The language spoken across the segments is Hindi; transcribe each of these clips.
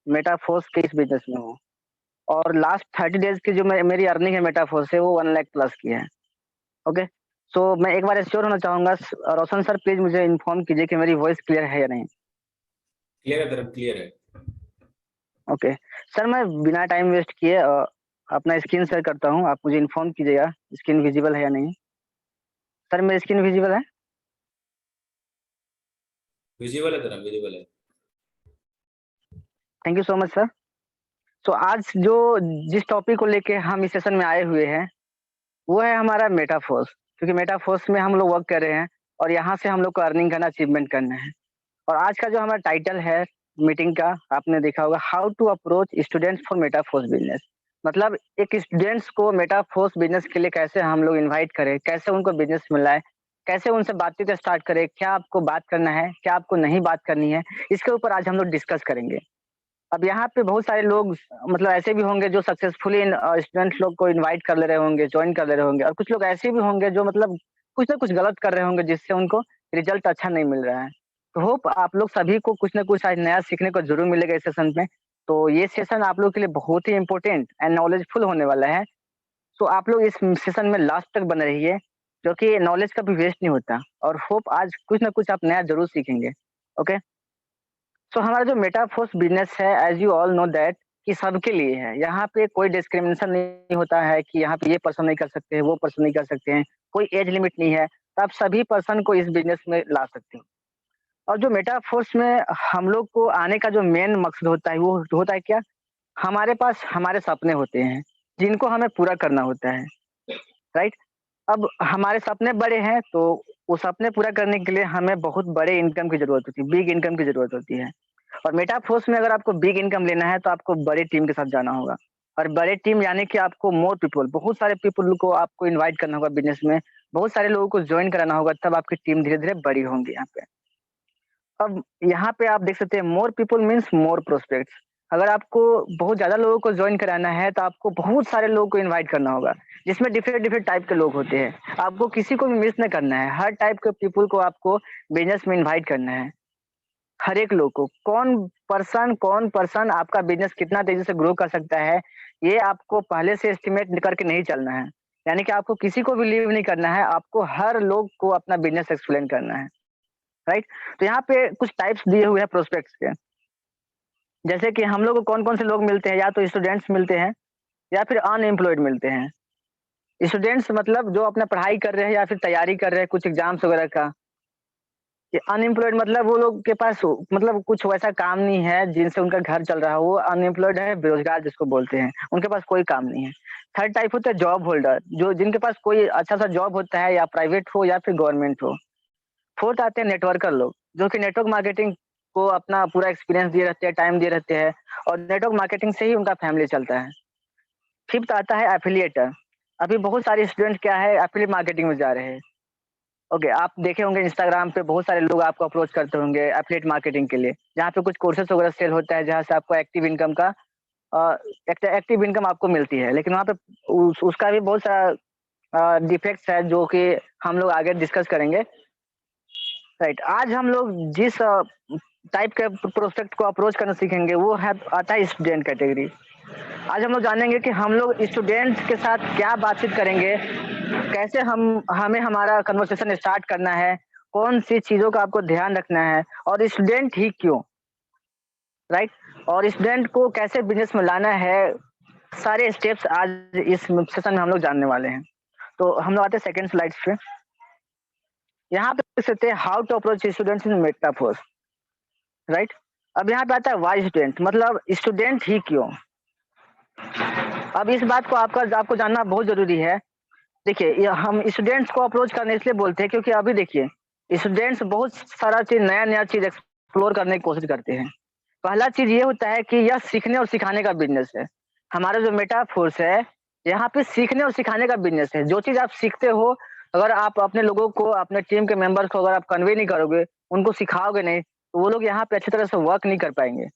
मेटाफोर्स के इस बिज़नेस में हूँ और लास्ट 30 डेज़ की जो मेरी अर्निंग है मेटाफोर्स से वो 1 लाख प्लस की है। ओके? सो मैं एक बार एश्योर होना चाहूँगा रोशन सर प्लीज़ मुझे इन्फॉर्म कीजिए कि मेरी वॉइस क्लियर है या नहीं? क्लियर है तरफ, क्लियर है। ओके। सर मैं बिना टाइम वेस्ट किए अपना स्क्रीन शेयर करता हूँ, आप मुझे इन्फॉर्म कीजिएगा स्क्रीन विज़िबल है या नहीं? सर मेरी स्क्रीन विज़िबल है? विजिबल है तरफ, विजिबल है। Thank you so much sir. So आज जो जिस टॉपिक को लेके हम इस सेशन में आए हुए हैं, वो है हमारा मेटाफोर्स क्योंकि मेटाफोर्स में हम लोग वर्क कर रहे हैं और यहाँ से हम लोग को अर्निंग करना, अचीवमेंट करना है। और आज का जो हमारा टाइटल है मीटिंग का आपने देखा होगा how to approach students for Metaforce business. मतलब एक स्टूडेंट्स को मेटाफोर्स बिजनेस के लिए कैसे हम लोग इनवाइट करें, कैसे उनको बिजनेस में लाए, कैसे उनसे बातचीत स्टार्ट करें, क्या आपको बात करना है, क्या आपको नहीं बात करनी है, इसके ऊपर आज हम लोग डिस्कस करेंगे। अब यहाँ पे बहुत सारे लोग मतलब ऐसे भी होंगे जो सक्सेसफुली स्टूडेंट्स लोग को इनवाइट कर ले रहे होंगे, जॉइन कर ले रहे होंगे और कुछ लोग ऐसे भी होंगे जो मतलब कुछ ना कुछ गलत कर रहे होंगे जिससे उनको रिजल्ट अच्छा नहीं मिल रहा है। तो होप आप लोग सभी को कुछ ना कुछ आज नया सीखने को ज़रूर मिलेगा इस सेशन में। तो ये सेशन आप लोग के लिए बहुत ही इम्पोर्टेंट एंड नॉलेजफुल होने वाला है। सो आप लोग इस सेशन में लास्ट तक बने रहिए, क्योंकि नॉलेज कभी वेस्ट नहीं होता और होप आज कुछ ना कुछ आप नया ज़रूर सीखेंगे। ओके? सो हमारा जो मेटाफोर्स बिजनेस है as you all know that कि सबके लिए है। यहाँ पे कोई डिस्क्रिमिनेशन नहीं होता है कि यहाँ पे ये पर्सन नहीं कर सकते हैं, वो पर्सन नहीं कर सकते हैं, कोई एज लिमिट नहीं है, तो आप सभी पर्सन को इस बिजनेस में ला सकते हो। और जो मेटाफोर्स में हम लोग को आने का जो मेन मकसद होता है वो होता है क्या? हमारे पास हमारे सपने होते हैं, जिनको हमें पूरा करना होता है, राइट? अब हमारे सपने बड़े हैं तो वो सपने पूरा करने के लिए हमें बहुत बड़े इनकम की ज़रूरत होती है, बिग इनकम की ज़रूरत होती है। और मेटाफोर्स में अगर आपको बिग इनकम लेना है तो आपको बड़ी टीम के साथ जाना होगा। और बड़े टीम यानी कि आपको मोर पीपल, बहुत सारे पीपल को आपको इनवाइट करना होगा बिज़नेस में, बहुत सारे लोगों को जॉइन कराना होगा तब आपकी टीम धीरे-धीरे बड़ी होंगी यहाँ पे। अब यहाँ पे आप देख सकते हैं more people means more prospects. अगर आपको बहुत ज़्यादा लोगों को जॉइन कराना है तो आपको बहुत सारे लोगों को इनवाइट करना होगा, जिसमें डिफरेंट डिफरेंट टाइप के लोग होते हैं। आपको किसी को भी मिस नहीं करना है, हर टाइप के पीपल को आपको बिज़नेस में इनवाइट करना है। हर एक लोग को कौन पर्सन आपका बिज़नेस कितना तेज़ी से ग्रो कर सकता है, ये आपको पहले से एस्टिमेट करके नहीं चलना है। यानी कि आपको किसी को भी लीव नहीं करना है, आपको हर लोग को अपना बिज़नेस एक्सप्लेन करना है, राइट? तो यहाँ पे कुछ टाइप्स दिए हुए हैं प्रोस्पेक्ट्स के। जैसे कि हम लोग को कौन-कौन से लोग मिलते हैं, या तो स्टूडेंट्स मिलते हैं या फिर अनएम्प्लॉयड मिलते हैं। स्टूडेंट्स मतलब जो अपना पढ़ाई कर रहे हैं या फिर तैयारी कर रहे हैं कुछ एग्ज़ाम्स वगैरह का। ये अनएम्प्लॉयड मतलब वो लोग के पास मतलब कुछ वैसा काम नहीं है जिनसे उनका घर चल रहा हो, वो अनएम्प्लॉयड है, बेरोज़गार जिसको बोलते हैं, उनके पास कोई काम नहीं है। थर्ड टाइप होता है जॉब होल्डर, जो जिनके पास कोई अच्छा-सा जॉब होता है या प्राइवेट हो या फिर गवर्नमेंट हो। फोर्थ आते हैं नेटवर्कर लोग, जो कि नेटवर्क मार्केटिंग को अपना पूरा एक्सपीरियंस दिए रहते हैं, टाइम दिए रहते हैं और नेटवर्क मार्केटिंग से ही उनका फैमिली चलता है। फिफ्थ आता है एफिलिएटर। अभी बहुत सारे स्टूडेंट क्या है एफिलिएट मार्केटिंग में जा रहे हैं। ओके, आप देखे होंगे इंस्टाग्राम पे बहुत सारे लोग आपको अप्रोच करते होंगे एफिलिएट मार्केटिंग के लिए, जहाँ पे कुछ कोर्सेज़ वगैरह सेल होता है, जहाँ से आपको एक्टिव इनकम का एक्टिव इनकम आपको मिलती है। लेकिन वहाँ पे उसका भी बहुत सारा डिफेक्ट्स है जो कि हम लोग आगे डिस्कस करेंगे। राइट, आज हम लोग जिस टाइप के प्रोस्पेक्ट को अप्रोच करना सीखेंगे वो है आता है स्टूडेंट कैटेगरी। आज हम लोग जानेंगे कि हम लोग स्टूडेंट्स के साथ क्या बातचीत करेंगे, कैसे हम हमें हमारा कन्वर्सेशन स्टार्ट करना है, कौन सी चीज़ों का आपको ध्यान रखना है और स्टूडेंट ही क्यों, राइट? और स्टूडेंट को कैसे बिज़नेस में लाना है, सारे स्टेप्स आज इस सेशन में हम लोग जानने वाले हैं। तो हम लोग आते हैं सेकंड स्लाइड्स पे। यहाँ पे देख सकते हैं how to approach students in Metaforce, right? अब यहाँ पे आता है व्हाई स्टूडेंट, मतलब स्टूडेंट ही क्यों? अब इस बात को आपको जानना बहुत ज़रूरी है। देखिए, ये हम स्टूडेंट्स को अप्रोच करने इसलिए बोलते हैं क्योंकि अभी देखिए, स्टूडेंट्स बहुत सारा चीज़ नया-नया चीज़ एक्सप्लोर करने की कोशिश करते हैं। पहला चीज़ ये होता है कि यह सीखने और सिखाने का बिज़नेस है। हमारा जो मेटाफोर्स है, यहाँ पे सीखने और सिखाने का बिज़नेस है। जो चीज़ आप सीखते हो, अगर आप अपने लोगों को, अपने टीम के मेंबर्स को अगर आप कन्वे नहीं करोगे, उनको सिखाओगे नहीं, तो वो लोग यहाँ पे अच्छी तरह से वर्क नहीं कर पाएँगे।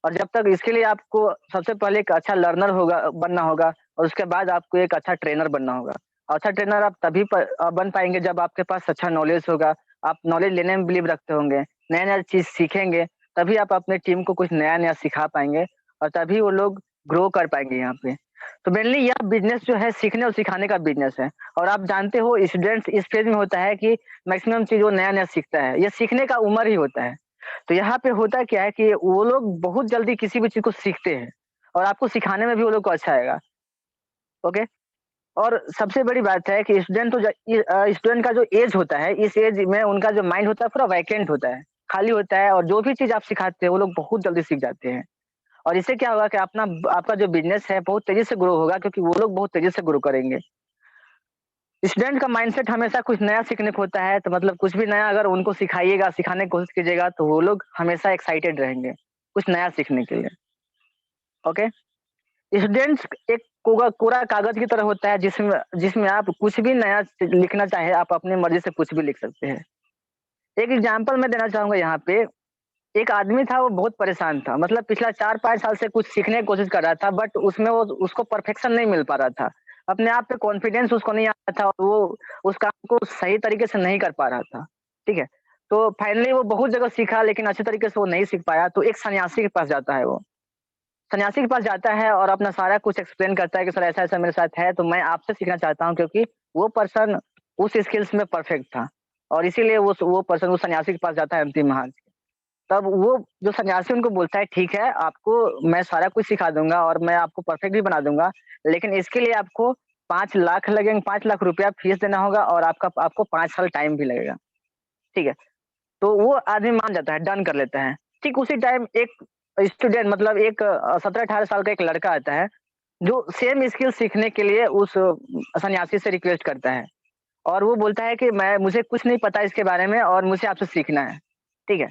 और जब तक इसके लिए आपको सबसे पहले एक अच्छा लर्नर बनना होगा और उसके बाद आपको एक अच्छा ट्रेनर बनना होगा। अच्छा ट्रेनर आप तभी बन पाएँगे जब आपके पास अच्छा नॉलेज होगा, आप नॉलेज लेने में बिलीव रखते होंगे, नया-नया चीज़ सीखेंगे, तभी आप अपने टीम को कुछ नया-नया सिखा पाएँगे और तभी वो लोग ग्रो कर पाएँगे यहाँ पे। तो मेनली यह बिज़नेस जो है सीखने और सिखाने का बिज़नेस है और आप जानते हो स्टूडेंट्स इस फेज़ में होता है कि मैक्सिमम चीज़ वो नया-नया सीखता है। ये सीखने का उम्र ही होता है। तो यहाँ पे होता क्या है कि वो लोग बहुत जल्दी किसी भी चीज़ को सीखते हैं और आपको सिखाने में भी वो लोग को अच्छा आएगा। ओके? और सबसे बड़ी बात है कि स्टूडेंट का जो एज होता है, इस एज में उनका जो माइंड होता है पूरा वैकेंट होता है, खाली होता है और जो भी चीज़ आप सिखाते हैं वो लोग बहुत जल्दी सीख जाते हैं। और इससे क्या होगा कि आपका जो बिज़नेस है बहुत तेज़ी से ग्रो होगा क्योंकि वो लोग बहुत तेज़ी से ग्रो करेंगे। स्टूडेंट का माइंडसेट हमेशा कुछ नया सीखने को होता है, तो मतलब कुछ भी नया अगर उनको सिखाइएगा, सिखाने की कोशिश कीजिएगा तो वो लोग हमेशा एक्साइटेड रहेंगे, कुछ नया सीखने के लिए। ओके? स्टूडेंट्स एक कोगा कोरा कागज़ की तरह होता है जिसमें जिसमें आप कुछ भी नया लिखना चाहे आप अपनी मर्ज़ी से कुछ भी लिख सकते हैं। एक एग्ज़ाम्पल मैं देना चाहूँगा यहाँ पे, एक आदमी था वो बहुत परेशान था, मतलब पिछला 4-5 साल से कुछ सीखने की कोशिश कर रहा था बट उसमें वो उसको परफेक्शन नहीं मिल पा रहा था। अपने आप पे कॉन्फिडेंस उसको नहीं आ रहा था और वो उस काम को सही तरीके से नहीं कर पा रहा था, ठीक है? तो फाइनली वो बहुत जगह सीखा लेकिन अच्छे तरीके से वो नहीं सीख पाया तो एक सन्यासी के पास जाता है वो। सन्यासी के पास जाता है और अपना सारा कुछ एक्सप्लेन करता है कि सर ऐसा-ऐसा मेरे साथ है, तो मैं आपसे सीखना चाहता हूँ क्योंकि वो पर्सन उस स्किल्स में परफेक्ट था और इसीलिए वो पर्सन उस सन्यासी के पास जाता है अंतिम महान। तब वो जो सन्यासी उनको बोलता है, "ठीक है, आपको मैं सारा कुछ सिखा दूँगा और मैं आपको परफेक्ट भी बना दूँगा, लेकिन इसके लिए आपको 5 लाख लगेंगे, 5 लाख रुपया फीस देना होगा और आपको 5 साल टाइम भी लगेगा।" ठीक है? तो वो आदमी मान जाता है, डन कर लेता है। ठीक उसी टाइम एक स्टूडेंट मतलब एक 17-18 साल का एक लड़का आता है, जो सेम स्किल सीखने के लिए उस सन्यासी से रिक्वेस्ट करता है और वो बोलता है कि मैं मुझे कुछ नहीं पता इसके बारे में और मुझे आपसे सीखना है। ठीक है?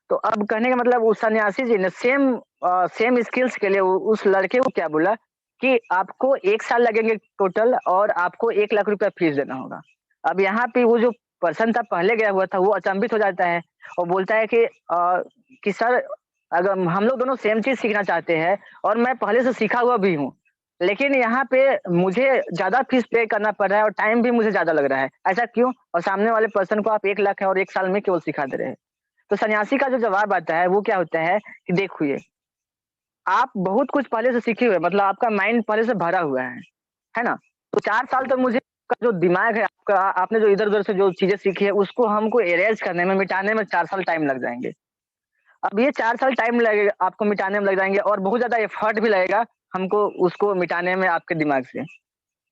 तो अब कहने का मतलब उस सन्यासी जी ने सेम स्किल्स के लिए उस लड़के को क्या बोला कि आपको 1 साल लगेंगे टोटल और आपको 1 लाख रुपया फीस देना होगा। अब यहाँ पे वो जो पर्सन था पहले गया हुआ था वो अचंभित हो जाता है और बोलता है कि सर अगर हम लोग दोनों सेम चीज़ सीखना चाहते हैं और मैं पहले से सीखा हुआ भी हूँ। लेकिन यहाँ पे मुझे ज़्यादा फीस पे करना पड़ रहा है और टाइम भी मुझे ज़्यादा लग रहा है। ऐसा क्यों? और सामने वाले पर्सन को आप 1 लाख है और 1 साल में केवल सिखा दे रहे हैं। तो सन्यासी का जो जवाब आता है वो क्या होता है कि देखिए, आप बहुत कुछ पहले से सीखे हुए हैं मतलब आपका माइंड पहले से भरा हुआ है ना? तो 4 साल तक मुझे आपका जो दिमाग है आपका आपने जो इधर-उधर से जो चीज़ें सीखी है उसको हमको इरेज़ करने में, मिटाने में 4 साल टाइम लग जाएँगे। अब ये 4 साल टाइम लगेगा आपको मिटाने में लग जाएँगे और बहुत ज़्यादा एफर्ट भी लगेगा हमको उसको मिटाने में आपके दिमाग से।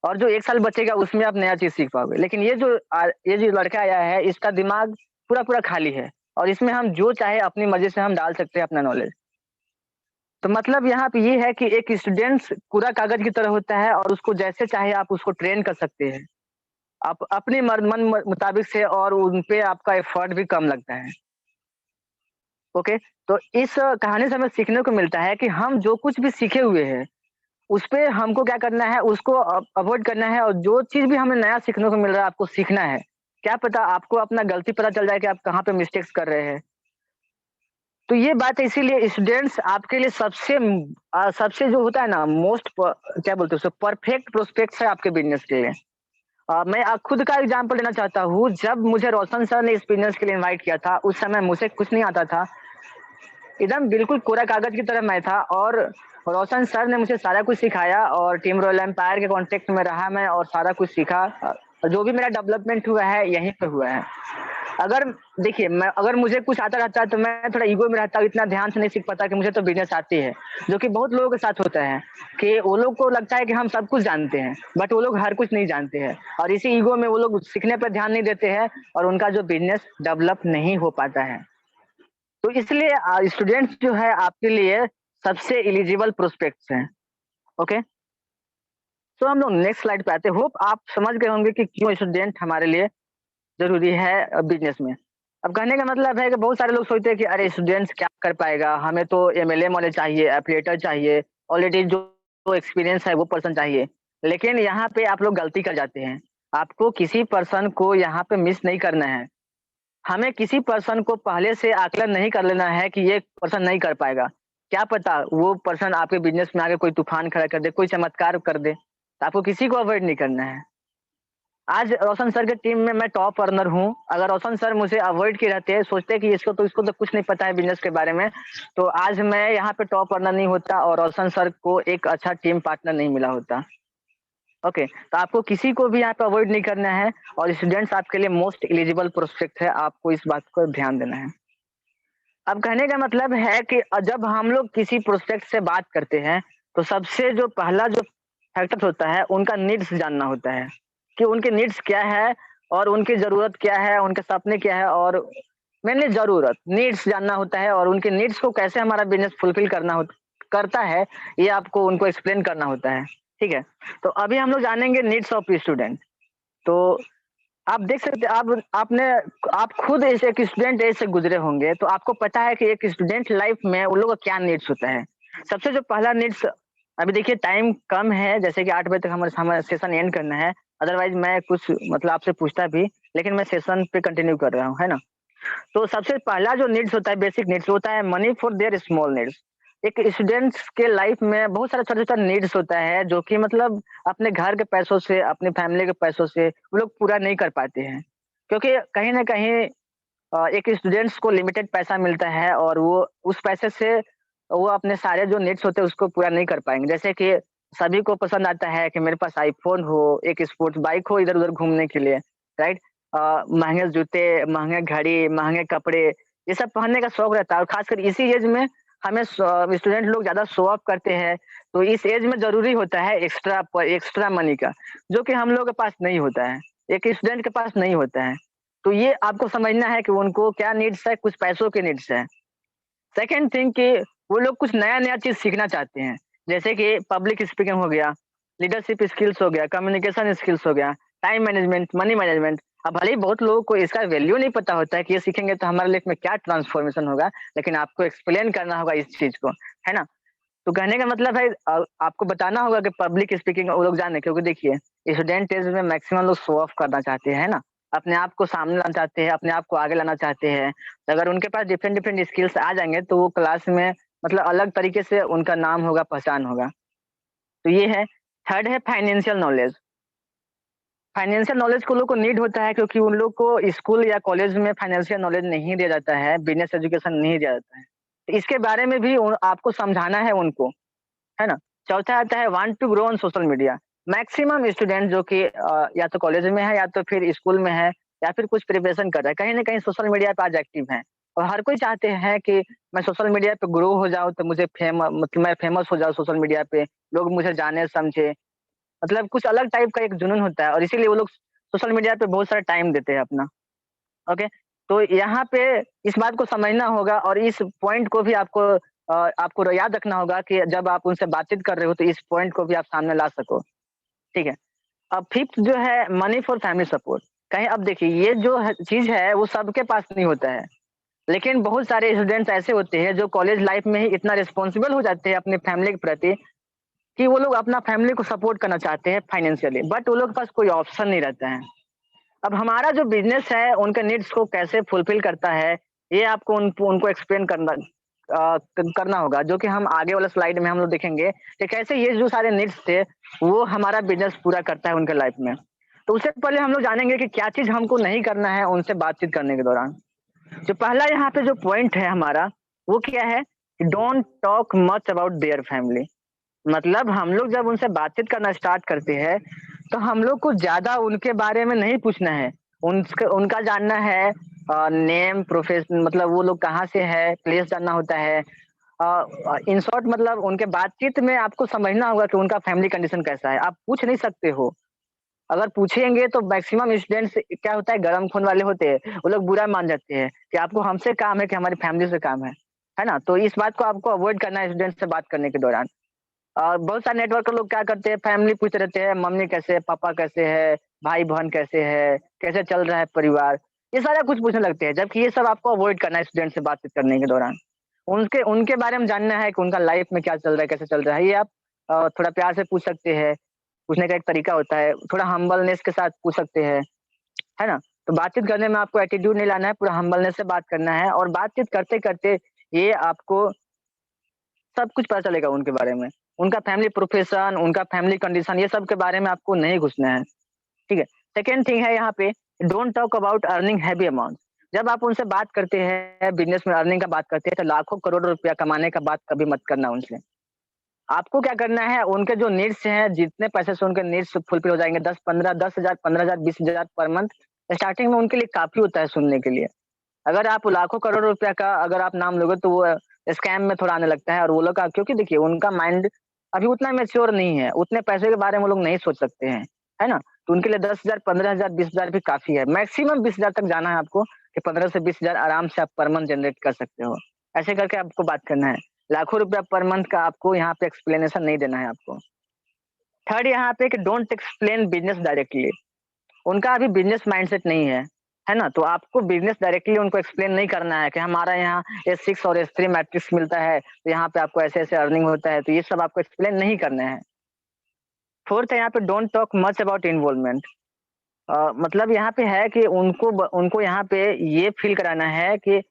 और जो 1 साल बचेगा उसमें आप नया चीज़ सीख पाओगे। लेकिन ये जो लड़का आया है इसका दिमाग पूरा-पूरा खाली है और इसमें हम जो चाहे अपनी मर्ज़ी से हम डाल सकते हैं अपना नॉलेज। तो मतलब यहाँ पे ये है कि एक स्टूडेंट्स कोरा कागज़ की तरह होता है और उसको जैसे चाहे आप उसको ट्रेन कर सकते हैं। आप अपनी मन मुताबिक से और उन पे आपका एफर्ट भी कम लगता है। ओके? तो इस कहानी से हमें सीखने को मिलता है कि हम जो कुछ भी सीखे हुए हैं उसपे हमको क्या करना है, उसको अवॉइड करना है और जो चीज़ भी हमें नया सीखने को मिल रहा है, आपको सीखना है। क्या पता आपको अपना गलती पता चल जाए कि आप कहाँ पे मिस्टेक्स कर रहे हैं। तो ये बात है इसीलिए स्टूडेंट्स आपके लिए सबसे जो होता है ना क्या बोलते हैं उसे परफेक्ट प्रोस्पेक्ट्स है आपके बिज़नेस के लिए। मैं खुद का एग्ज़ाम्पल देना चाहता हूँ, जब मुझे रोशन सर ने इस बिज़नेस के लिए इनवाइट किया था, उस समय मुझे कुछ नहीं आता था। एकदम बिल्कुल कोरा कागज़ की तरह मैं था और रोशन सर ने मुझे सारा कुछ सिखाया और टीम रॉयल एम्पायर के कॉन्टेक्ट में रहा मैं और सारा कुछ सीखा। जो भी मेरा डेवलपमेंट हुआ है, यहीं पे हुआ है। अगर देखिए मैं अगर मुझे कुछ आता रहता तो मैं थोड़ा ईगो में रहता, इतना ध्यान से नहीं सीख पाता कि मुझे तो बिज़नेस आती है। जो कि बहुत लोगों के साथ होता है कि वो लोग को लगता है कि हम सब कुछ जानते हैं, बट वो लोग हर कुछ नहीं जानते हैं और इसी ईगो में वो लोग सीखने पे ध्यान नहीं देते हैं और उनका जो बिज़नेस डेवलप नहीं हो पाता है। तो इसलिए स्टूडेंट्स जो है आपके लिए सबसे एलिजिबल प्रोस्पेक्ट्स हैं। ओके? तो हम लोग नेक्स्ट स्लाइड पे आते हैं। होप आप समझ गए होंगे कि क्यों स्टूडेंट हमारे लिए ज़रूरी है बिज़नेस में। अब कहने का मतलब है कि बहुत सारे लोग सोचते हैं कि अरे स्टूडेंट्स क्या कर पाएगा? हमें तो एमएलएम वाले चाहिए, एफिलिएटर चाहिए, ऑलरेडी जो एक्सपीरियंस है वो पर्सन चाहिए। लेकिन यहाँ पे आप लोग गलती कर जाते हैं। आपको किसी पर्सन को यहाँ पे मिस नहीं करना है। हमें किसी पर्सन को पहले से आकलन नहीं कर लेना है कि ये पर्सन नहीं कर पाएगा। क्या पता वो पर्सन आपके बिज़नेस में आके कोई तूफ़ान खड़ा कर दे, कोई चमत्कार कर दे। तो आपको किसी को अवॉइड नहीं करना है। आज रोशन सर के टीम में मैं टॉप अर्नर हूँ। अगर रोशन सर मुझे अवॉइड किए रहते, सोचते हैं कि इसको तो कुछ नहीं पता है बिज़नेस के बारे में, तो आज मैं यहाँ पे टॉप अर्नर नहीं होता और रोशन सर को एक अच्छा टीम पार्टनर नहीं मिला होता। ओके, तो आपको किसी को भी यहाँ पे अवॉइड नहीं करना है और स्टूडेंट्स आपके लिए मोस्ट एलिजिबल प्रोस्पेक्ट है, आपको इस बात को ध्यान देना है। अब कहने का मतलब है कि जब हम लोग किसी प्रोस्पेक्ट से बात करते हैं, तो सबसे जो पहला जो फैक्टर होता है, उनका नीड्स जानना होता है, कि उनके नीड्स क्या है और उनकी ज़रूरत क्या है, उनके सपने क्या है और मेनली ज़रूरत, नीड्स जानना होता है और उनके नीड्स को कैसे हमारा बिज़नेस फुलफ़िल करता है, ये आपको उनको एक्सप्लेन करना होता है, ठीक है? तो अभी हम लोग जानेंगे नीड्स ऑफ स्टूडेंट। तो आप देख सकते हैं आप खुद ऐसे एक स्टूडेंट ऐसे गुजरे होंगे, तो आपको पता है कि एक स्टूडेंट लाइफ में उन लोगों का क्या नीड्स होता है। सबसे जो पहला नीड्स, अभी देखिए टाइम कम है, जैसे कि 8 बजे तक हमारा सेशन एंड करना है, अदरवाइज़ मैं कुछ मतलब आपसे पूछता भी, लेकिन मैं सेशन पे कंटिन्यू कर रहा हूँ, है ना? तो सबसे पहला जो नीड्स होता है, बेसिक नीड्स होता है money for their small needs. एक स्टूडेंट्स के लाइफ में बहुत सारा छोटा-छोटा नीड्स होता है, जो कि मतलब अपने घर के पैसों से, अपनी फैमिली के पैसों से वो लोग पूरा नहीं कर पाते हैं। क्योंकि कहीं न कहीं एक स्टूडेंट्स को लिमिटेड पैसा मिलता है और वो उस पैसे से वो अपने सारे जो नीड्स होते हैं उसको पूरा नहीं कर पाएँगे। जैसे कि सभी को पसंद आता है कि मेरे पास आईफ़ोन हो, एक स्पोर्ट्स बाइक हो इधर-उधर घूमने के लिए, राइट? महँगे जूते, महँगे घड़ी, महँगे कपड़े, ये सब पहनने का शौक रहता है और ख़ासकर इसी एज में हमें स्टूडेंट लोग ज़्यादा शो ऑफ करते हैं, तो इस एज में ज़रूरी होता है एक्स्ट्रा मनी का, जो कि हम लोग के पास नहीं होता है, एक स्टूडेंट के पास नहीं होता है। तो ये आपको समझना है कि उनको क्या नीड्स है, कुछ पैसों के नीड्स है। सेकंड थिंग कि वो लोग कुछ नया-नया चीज़ सीखना चाहते हैं। जैसे कि पब्लिक स्पीकिंग हो गया, लीडरशिप स्किल्स हो गया, कम्युनिकेशन स्किल्स हो गया, टाइम मैनेजमेंट, मनी मैनेजमेंट। अब भले ही बहुत लोगों को इसका वैल्यू नहीं पता होता है कि ये सीखेंगे तो हमारे लाइफ में क्या ट्रांसफॉर्मेशन होगा, लेकिन आपको एक्सप्लेन करना होगा इस चीज़ को, है ना? तो कहने का मतलब है आपको बताना होगा कि पब्लिक स्पीकिंग वो लोग जाने, क्योंकि देखिए स्टूडेंट एज में मैक्सिमम लोग शो ऑफ करना चाहते हैं, है ना? अपने आप को सामने लाना चाहते हैं, अपने आप को आगे लाना चाहते हैं। तो अगर उनके पास डिफरेंट डिफरेंट स्किल्स आ जाएँगे तो वो क्लास में मतलब अलग तरीके से उनका नाम होगा, पहचान होगा। तो ये है। थर्ड है फाइनेंशियल नॉलेज। फाइनेंशियल नॉलेज को लोग को नीड होता है क्योंकि उन लोग को स्कूल या कॉलेज में फाइनेंशियल नॉलेज नहीं दिया जाता है, बिज़नेस एजुकेशन नहीं दिया जाता है। तो इसके बारे में भी आपको समझाना है उनको। है ना? चौथा आता है want to grow on social media. Maximum student जो कि या तो कॉलेज में है या तो फिर स्कूल में है या फिर कुछ प्रिपरेशन कर रहा है, कहीं न कहीं सोशल मीडिया पे आज एक्टिव हैं। और हर कोई चाहते हैं कि मैं सोशल मीडिया पे ग्रो हो जाऊँ तो मुझे मतलब मैं फेमस हो जाऊँ सोशल मीडिया पे, लोग मुझे जाने समझे। मतलब कुछ अलग टाइप का एक जुनून होता है और इसीलिए वो लोग सोशल मीडिया पे बहुत सारा टाइम देते हैं अपना। ओके, तो यहाँ पे इस बात को समझना होगा और इस पॉइंट को भी आपको याद रखना होगा कि जब आप उनसे बातचीत कर रहे हो तो इस पॉइंट को भी आप सामने ला सको, ठीक है? अब फिफ्थ जो है मनी फॉर फैमिली सपोर्ट। कहीं अब देखिए ये जो है चीज़ है वो सबके पास नहीं होता है, लेकिन बहुत सारे स्टूडेंट्स ऐसे होते हैं जो कॉलेज लाइफ में ही इतना रिस्पॉन्सिबल हो जाते हैं अपनी फैमिली के प्रति कि वो लोग अपना फैमिली को सपोर्ट करना चाहते हैं फाइनेंशियली, बट वो लोग के पास कोई ऑप्शन नहीं रहता है। अब हमारा जो बिज़नेस है, उनके नीड्स को कैसे फुलफ़िल करता है, ये आपको उनको एक्सप्लेन करना होगा, जो कि हम आगे वाले स्लाइड में हम लोग देखेंगे कि कैसे ये जो सारे नीड्स थे, वो हमारा बिज़नेस पूरा करता है उनके लाइफ़ में। तो उससे पहले हम लोग जानेंगे कि क्या चीज़ हमको नहीं करना है उनसे बातचीत करने के दौरान। जो पहला यहाँ पे जो पॉइंट है हमारा, वो क्या है? Don't talk much about their family. मतलब हम लोग जब उनसे बातचीत करना स्टार्ट करते हैं, तो हम लोग को ज़्यादा उनके बारे में नहीं पूछना है। उनका जानना है नेम, प्रोफेशन मतलब वो लोग कहाँ से है, प्लेस जानना होता है। इन शॉर्ट मतलब उनके बातचीत में आपको समझना होगा कि उनका फैमिली कंडीशन कैसा है। आप पूछ नहीं सकते हो। अगर पूछेंगे तो मैक्सिमम स्टूडेंट्स क्या होता है गरम खून वाले होते हैं, वो लोग बुरा मान जाते हैं कि आपको हमसे काम है कि हमारी फैमिली से काम है ना? तो इस बात को आपको अवॉइड करना है स्टूडेंट से बात करने के दौरान। बहुत सारे नेटवर्कर लोग क्या करते हैं फैमिली पूछते रहते हैं, मम्मी कैसे है, पापा कैसे है, भाई-बहन कैसे है, कैसे चल रहा है परिवार? ये सारा कुछ पूछने लगते हैं, जबकि ये सब आपको अवॉइड करना है स्टूडेंट से बातचीत करने के दौरान। उनके उनके बारे में जानना है कि उनका लाइफ में क्या चल रहा है, कैसे चल रहा है, ये आप थोड़ा प्यार से पूछ सकते हैं। पूछने का एक तरीका होता है, थोड़ा हम्बलनेस के साथ पूछ सकते हैं, है ना? तो बातचीत करने में आपको एटीट्यूड नहीं लाना है, पूरा हम्बलनेस से बात करना है और बातचीत करते-करते ये आपको सब कुछ पता चलेगा उनके बारे में। उनका फैमिली प्रोफेशन, उनका फैमिली कंडीशन ये सब के बारे में आपको नहीं घुसना है, ठीक है? सेकंड थिंग है यहाँ पे, don't talk about earning heavy amount. जब आप उनसे बात करते हैं, बिज़नेस में अर्निंग का बात करते हैं, तो लाखों करोड़ रुपया कमाने का बात कभी मत करना उनसे। आपको क्या करना है, उनके जो नीड्स हैं, जितने पैसे से उनके नीड्स फुलफिल हो जाएँगे, 10-15 10,000 15,000 20,000 पर मंथ, स्टार्टिंग में उनके लिए काफ़ी होता है सुनने के लिए। अगर आप लाखों करोड़ रुपया का अगर आप नाम लोगे तो वो स्कैम में थोड़ा आने लगता है, और वो लोग का, क्योंकि देखिए उनका माइंड अभी उतना मैच्योर नहीं है, उतने पैसे के बारे में वो लोग नहीं सोच सकते हैं, है ना? तो उनके लिए 10,000 15,000 20,000 भी काफ़ी है। मैक्सिमम 20,000 तक जाना है आपको, कि 15 से 20,000 आराम से आप पर मंथ जनरेट कर सकते हो। ऐसे करके आपको बात करना है। लाखों रुपया पर मंथ का आपको यहाँ पे एक्सप्लेनेशन नहीं देना है आपको। थर्ड यहाँ पे कि डोंट एक्सप्लेन बिज़नेस डायरेक्टली। उनका अभी बिज़नेस माइंडसेट नहीं है ना? तो आपको बिज़नेस डायरेक्टली उनको एक्सप्लेन नहीं करना है कि हमारा यहाँ S6 और S3 मैट्रिक्स मिलता है, तो यहाँ पे आपको ऐसे-ऐसे अर्निंग होता है, तो ये सब आपको एक्सप्लेन नहीं करना है। फोर्थ है यहाँ पे, don't talk much about involvement. मतलब यहाँ पे है कि उनको यहाँ पे ये फ़ील कराना है कि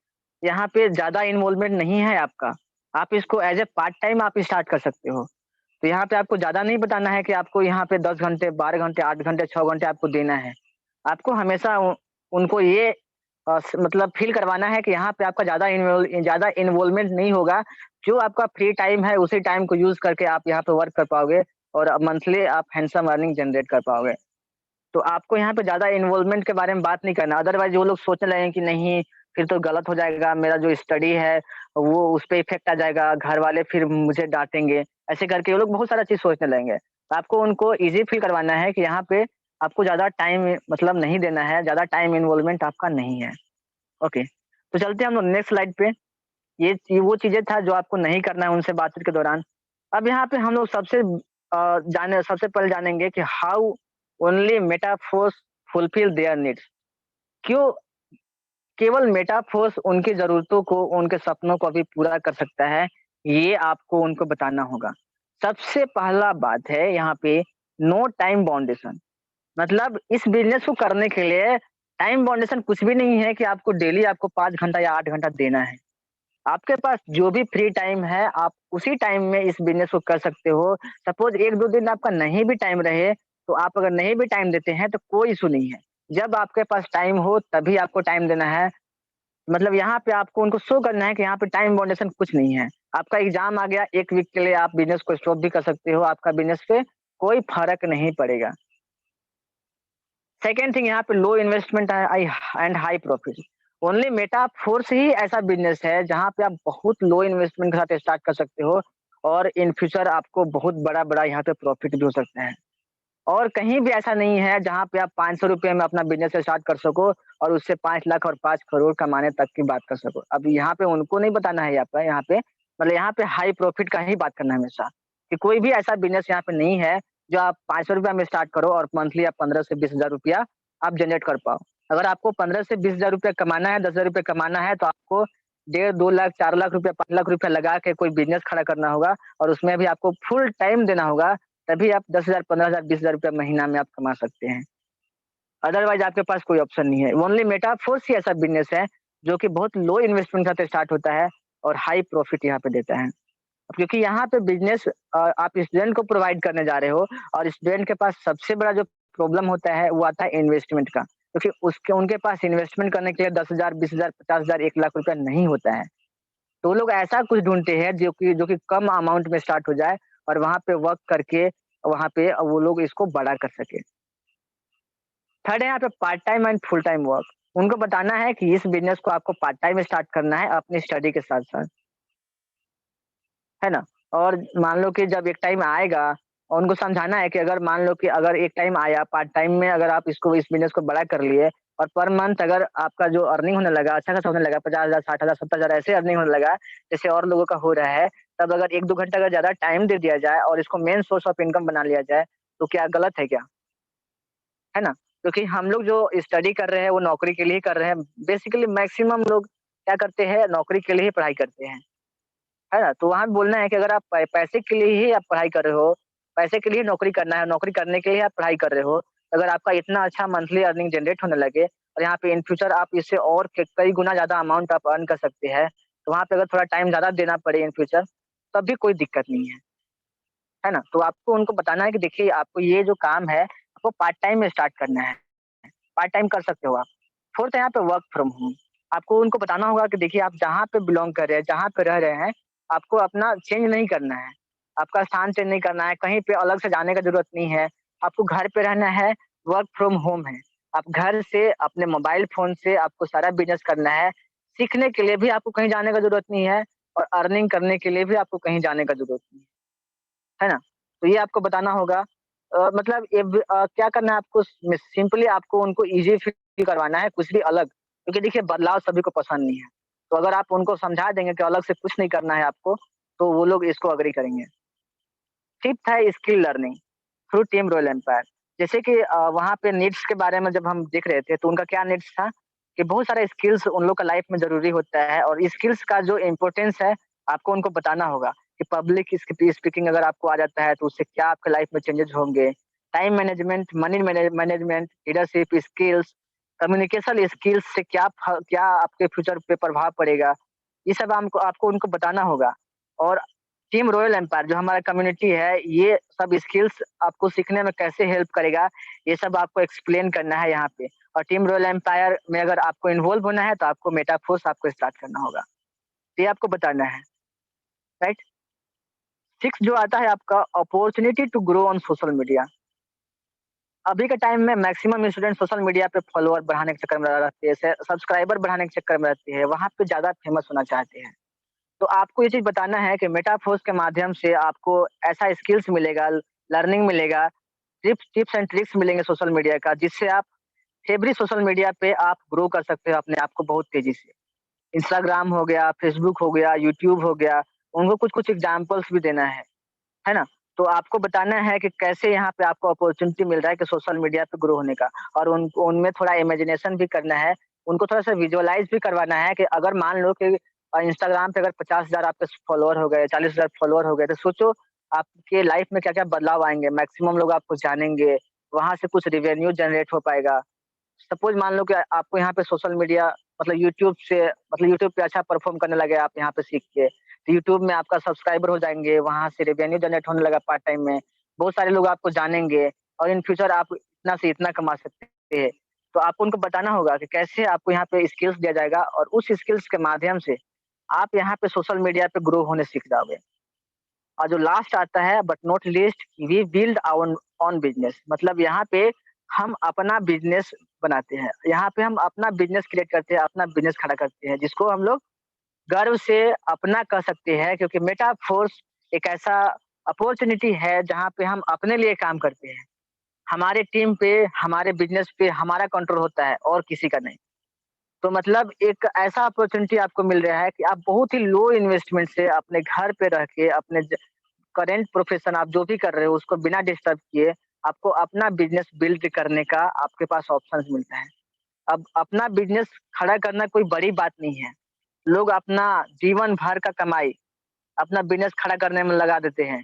यहाँ पे ज़्यादा इन्वॉल्वमेंट नहीं है आपका। आप इसको एज़ अ पार्ट टाइम आप स्टार्ट कर सकते हो। तो यहाँ पे आपको ज़्यादा नहीं बताना है कि आपको यहाँ पे 10 घंटे, 12 घंटे, 8 घंटे, 6 घंटे आपको देना है। आपको हमेशा उनको ये मतलब फ़ील करवाना है कि यहाँ पे आपका ज़्यादा इन्वॉल्वमेंट नहीं होगा। जो आपका फ्री टाइम है, उसी टाइम को यूज़ करके आप यहाँ पे वर्क कर पाओगे, और मंथली आप हैंडसम अर्निंग जनरेट कर पाओगे। तो आपको यहाँ पे ज़्यादा इन्वॉल्वमेंट के बारे में बात नहीं करना, अदरवाइज़ वो लोग सोचने लगेंगे कि नहीं, फिर तो गलत हो जाएगा, मेरा जो स्टडी है वो उस पे इफ़ेक्ट आ जाएगा, घर वाले फिर मुझे डाँटेंगे, ऐसे करके वो लोग बहुत सारा चीज़ सोचने लगेंगे। तो आपको उनको ईज़ी फ़ील करवाना है कि यहाँ पे आपको ज़्यादा टाइम मतलब नहीं देना है, ज़्यादा टाइम इन्वॉल्वमेंट आपका नहीं है। ओके, तो चलते हैं हम लोग नेक्स्ट स्लाइड पे। ये वो चीज़ें था जो आपको नहीं करना है उनसे बातचीत के दौरान। अब यहाँ पे हम लोग सबसे पहले जानेंगे कि how only Metaforce fulfil their needs. क्यों केवल मेटाफोर्स उनकी ज़रूरतों को, उनके सपनों को अभी पूरा कर सकता है, ये आपको उनको बताना होगा। सबसे पहला बात है यहाँ पे, नो टाइम बाउंडेशन। मतलब इस बिज़नेस को करने के लिए टाइम बाउंडेशन कुछ भी नहीं है कि आपको डेली आपको 5 घंटा या 8 घंटा देना है। आपके पास जो भी फ्री टाइम है, आप उसी टाइम में इस बिज़नेस को कर सकते हो। सपोज़ 1-2 दिन आपका नहीं भी टाइम रहे, तो आप अगर नहीं भी टाइम देते हैं, तो कोई इश्यू नहीं है। जब आपके पास टाइम हो, तभी आपको टाइम देना है। मतलब यहाँ पे आपको उनको शो करना है कि यहाँ पे टाइम बाउंडेशन कुछ नहीं है। आपका एग्ज़ाम आ गया, 1 वीक के लिए आप बिज़नेस को स्टॉप भी कर सकते हो, आपका बिज़नेस पे कोई फ़र्क नहीं पड़ेगा। सेकंड थिंग यहाँ पे, low investment and high profit. Only Meta Force ही ऐसा बिजनेस है जहाँ पे आप बहुत लो इन्वेस्टमेंट के साथ स्टार्ट कर सकते हो, और इन फ्यूचर आपको बहुत बड़ा-बड़ा यहाँ पे प्रॉफिट भी हो सकता है। और कहीं भी ऐसा नहीं है जहाँ पे आप ₹500 में अपना बिज़नेस स्टार्ट कर सको और उससे 5 लाख और 5 करोड़ कमाने तक की बात कर सको। अब यहाँ पे उनको नहीं बताना है यहाँ पे मतलब यहाँ पे हाई प्रॉफिट का ही बात करना है हमेशा, कि कोई भी ऐसा बिज़नेस यहाँ पे नहीं है जो आप ₹500 में स्टार्ट करो और मंथली आप 15 से 20,000 रुपया आप जनरेट कर पाओ। अगर आपको 15 से 20,000 रुपया कमाना है, 10,000 रुपया कमाना है, तो आपको डेढ़ 2 लाख, 4 लाख रुपया, 5 लाख रुपया लगा के कोई बिज़नेस खड़ा करना होगा, और उसमें भी आपको फुल टाइम देना होगा। तभी आप 10,000 15,000 20,000 रुपया महीना में आप कमा सकते हैं। अदरवाइज़ आपके पास कोई ऑप्शन नहीं है। ओनली मेटाफोर्स ही ऐसा बिज़नेस है जो कि बहुत लो इन्वेस्टमेंट के साथ स्टार्ट होता है और हाई प्रॉफिट यहाँ पे देता है। क्योंकि यहाँ पे बिज़नेस आप स्टूडेंट को प्रोवाइड करने जा रहे हो, और स्टूडेंट के पास सबसे बड़ा जो प्रॉब्लम होता है वो आता है इन्वेस्टमेंट का। क्योंकि उसके उनके पास इन्वेस्टमेंट करने के लिए 10,000 20,000 50,000 1 लाख रुपया नहीं होता है। तो वो लोग ऐसा कुछ ढूँढते हैं जो कि कम अमाउंट में स्टार्ट हो जाए, और वहाँ पे वर्क करके वहाँ पे वो लोग इसको बड़ा कर सकें। थर्ड है यहाँ पे, part time and full time work. उनको बताना है कि इस बिज़नेस को आपको पार्ट टाइम स्टार्ट करना है अपनी स्टडी के साथ-साथ, है ना? और मान लो कि जब एक टाइम आएगा, और उनको समझाना है कि अगर मान लो कि अगर एक टाइम आया पार्ट टाइम में, अगर आप इस बिज़नेस को बड़ा कर लिए, और पर मंथ अगर आपका जो अर्निंग होने लगा, अच्छा खासा होने लगा, 50,000 60,000 70,000 ऐसे अर्निंग होने लगा, जैसे और लोगों का हो रहा है, तब अगर 1-2 घंटा अगर ज़्यादा टाइम दे दिया जाए और इसको मेन सोर्स ऑफ इनकम बना लिया जाए, तो क्या गलत है क्या? है ना? क्योंकि हम लोग जो स्टडी कर रहे हैं, वो नौकरी के लिए ही कर रहे हैं। बेसिकली मैक्सिमम लोग क्या करते हैं, नौकरी के लिए ही पढ़ाई करते हैं। है ना? तो वहाँ बोलना है कि अगर आप पैसे के लिए ही आप पढ़ाई कर रहे हो, पैसे के लिए नौकरी करना है, नौकरी करने के लिए आप पढ़ाई कर रहे हो, अगर आपका इतना अच्छा मंथली अर्निंग जनरेट होने लगे, और यहाँ पे इन फ्यूचर आप इससे और क कई गुना ज़्यादा अमाउंट आप अर्न कर सकते हैं, तो वहाँ पे अगर थोड़ा टाइम ज़्यादा देना पड़े इन फ्यूचर, तब भी कोई दिक्कत नहीं है ना? तो आपको उनको बताना है कि देखिए आपको ये जो काम है, आपको पार्ट टाइम में स्टार्ट करना है। पार्ट टाइम कर सकते हो आप। फोर्थ है यहाँ पे वर्क फ्रॉम होम। आपको उनको बताना होगा कि देखिए आप जहाँ पे बिलॉन्ग कर रहे हैं, जहाँ पे रह रहे हैं, आपको अपना चेंज नहीं करना है। आपका स्थान चेंज नहीं करना है, कहीं पे अलग से जाने का ज़रूरत नहीं है। आपको घर पे रहना है, वर्क फ्रॉम होम है। आप घर से अपने मोबाइल फ़ोन से आपको सारा बिज़नेस करना है। सीखने के लिए भी आपको कहीं जाने का ज़रूरत नहीं है और अर्निंग करने के लिए भी आपको कहीं जाने का ज़रूरत नहीं है ना? तो ये आपको बताना होगा। मतलब क्या करना है आपको सिंपली आपको उनको ईज़ी फ़ील करवाना है, कुछ भी अलग। क्योंकि देखिए बदलाव सभी को पसंद नहीं है। तो अगर आप उनको समझा देंगे कि अलग से कुछ नहीं करना है आपको, तो वो लोग इसको एग्री करेंगे। फिफ्थ है skill learning through team role empire. जैसे कि वहाँ पे नीड्स के बारे में जब हम देख रहे थे, तो उनका क्या नीड्स था कि बहुत सारे स्किल्स उन लोग का लाइफ में ज़रूरी होता है और स्किल्स का जो इम्पोर्टेंस है, आपको उनको बताना होगा कि पब्लिक स्पीकिंग अगर आपको आ जाता है, तो उससे क्या आपके लाइफ में चेंजेस होंगे। Time management, money management, leadership skills, communication skills से क्या आपके फ्यूचर पे प्रभाव पड़ेगा। ये सब हमको आपको उनको बताना होगा और टीम रॉयल एम्पायर जो हमारा कम्युनिटी है, ये सब स्किल्स आपको सीखने में कैसे हेल्प करेगा, ये सब आपको एक्सप्लेन करना है यहाँ पे। और टीम रॉयल एम्पायर में अगर आपको इन्वॉल्व होना है, तो आपको मेटाफोर्स आपको स्टार्ट करना होगा। तो ये आपको बताना है, राइट? 6 जो आता है आपका opportunity to grow on social media. अभी के टाइम में मैक्सिमम स्टूडेंट सोशल मीडिया पे फॉलोअर बढ़ाने के चक्कर में रहते हैं, सब्सक्राइबर बढ़ाने के चक्कर में रहते हैं, वहाँ पे ज़्यादा फेमस होना चाहते हैं। तो आपको ये चीज़ बताना है कि मेटाफोर्स के माध्यम से आपको ऐसा स्किल्स मिलेगा, लर्निंग मिलेगा, टिप्स टिप्स एंड ट्रिक्स मिलेंगे सोशल मीडिया का, जिससे आप एवरी सोशल मीडिया पे आप ग्रो कर सकते हो अपने आप को बहुत तेज़ी से। इंस्टाग्राम हो गया, फेसबुक हो गया, यूट्यूब हो गया, उनको कुछ-कुछ एग्ज़ाम्पल्स भी देना है ना? तो आपको बताना है कि कैसे यहाँ पे आपको अपॉर्च्युनिटी मिल रहा है कि सोशल मीडिया पे ग्रो होने का और उनमें थोड़ा इमेजिनेशन भी करना है। उनको थोड़ा-सा विजुअलाइज़ भी करवाना है कि अगर मान लो कि इंस्टाग्राम पे अगर 50,000 आपके फॉलोअर हो गए, 40,000 फॉलोअर हो गए, तो सोचो आपके लाइफ में क्या-क्या बदलाव आएँगे। मैक्सिमम लोग आपको जानेंगे, वहाँ से कुछ रेवेन्यू जनरेट हो पाएगा। सपोज़ मान लो कि आपको यहाँ पे सोशल मीडिया मतलब यूट्यूब पे अच्छा परफ़ॉर्म करने लगे आप यहाँ पे सीख के, तो यूट्यूब में आपका सब्सक्राइबर हो जाएँगे, वहाँ से रेवेन्यू जनरेट होने लगा पार्ट टाइम में। बहुत सारे लोग आपको जानेंगे और इन फ्यूचर आप इतना से इतना कमा सकते हैं। तो आपको उनको बताना होगा कि कैसे आपको यहाँ पे स्किल्स दिया जाएगा और उस स्किल्स के माध्यम से आप यहाँ पे सोशल मीडिया पे ग्रो होने सीख जाओगे। और जो लास्ट आता है but not least, we build our own business. मतलब यहाँ पे हम अपना बिज़नेस बनाते हैं। यहाँ पे हम अपना बिज़नेस क्रिएट करते हैं, अपना बिज़नेस खड़ा करते हैं, जिसको हम लोग गर्व से अपना कह सकते हैं क्योंकि मेटाफोर्स एक ऐसा अपॉर्च्युनिटी है जहाँ पे हम अपने लिए काम करते हैं। हमारे टीम पे, हमारे बिज़नेस पे हमारा कंट्रोल होता है और किसी का नहीं। तो मतलब एक ऐसा अपॉर्च्युनिटी आपको मिल रहा है कि आप बहुत ही लो इन्वेस्टमेंट से अपने घर पे रह के अपने करंट प्रोफेशन आप जो भी कर रहे हो उसको बिना डिस्टर्ब किए आपको अपना बिजनेस बिल्ड करने का आपके पास ऑप्शंस मिलता है। अब अपना बिजनेस खड़ा करना कोई बड़ी बात नहीं है। लोग अपना जीवन भर का कमाई अपना बिजनेस खड़ा करने में लगा देते हैं।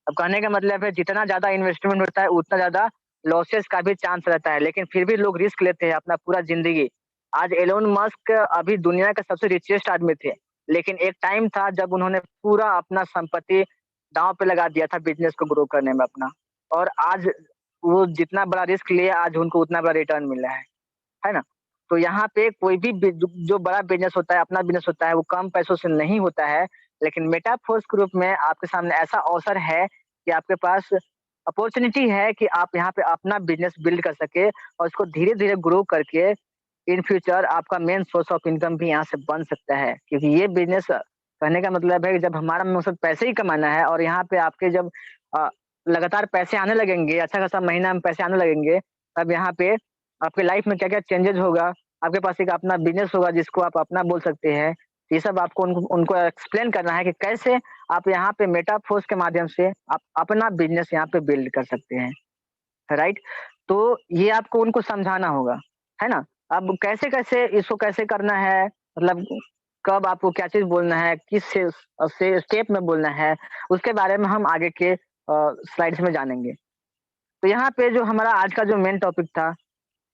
अब कहने का मतलब है जितना ज़्यादा इन्वेस्टमेंट होता है उतना ज़्यादा लॉसेस का भी चांस रहता है, लेकिन फिर भी लोग रिस्क लेते हैं अपना पूरा ज़िंदगी। आज एलोन मस्क अभी दुनिया के सबसे रिचेस्ट आदमी थे, लेकिन एक टाइम था जब उन्होंने पूरा अपना संपत्ति दाँव पे लगा दिया था बिज़नेस को ग्रो करने में अपना और आज वो जितना बड़ा रिस्क लिए आज उनको उतना बड़ा रिटर्न मिल रहा है ना? तो यहाँ पे कोई भी जो बड़ा बिज़नेस होता है, अपना बिज़नेस होता है, वो कम पैसों से नहीं होता है। लेकिन मेटाफोर्स ग्रुप में आपके सामने ऐसा अवसर है कि आपके पास अपॉर्च्युनिटी है कि आप यहाँ पे अपना बिज़नेस बिल्ड कर सके और उसको धीरे-धीरे ग्रो करके इन फ्यूचर आपका मेन सोर्स ऑफ इनकम भी यहाँ से बन सकता है। क्योंकि ये बिज़नेस कहने का मतलब है कि जब हमारा मकसद पैसे ही कमाना है और यहाँ पे आपके जब अ, लगातार पैसे आने लगेंगे, अच्छा खासा महीना में पैसे आने लगेंगे, तब यहाँ पे आपकी लाइफ में क्या-क्या चेंजेज़ होगा, आपके पास एक अपना बिज़नेस होगा जिसको आप अपना बोल सकते हैं। ये सब आपको उनको उनको एक्सप्लेन करना है कि कैसे आप यहाँ पे मेटाफोर्स के माध्यम से आप अपना बिज़नेस यहाँ पे बिल्ड कर सकते हैं, राइट? तो ये आपको उनको समझाना होगा, है ना? अब कैसे-कैसे इसको कैसे करना है, मतलब कब आपको क्या चीज़ बोलना है, किस से स्टेप में बोलना है, उसके बारे में हम आगे के स्लाइड्स में जानेंगे। तो यहाँ पे जो हमारा आज का जो मेन टॉपिक था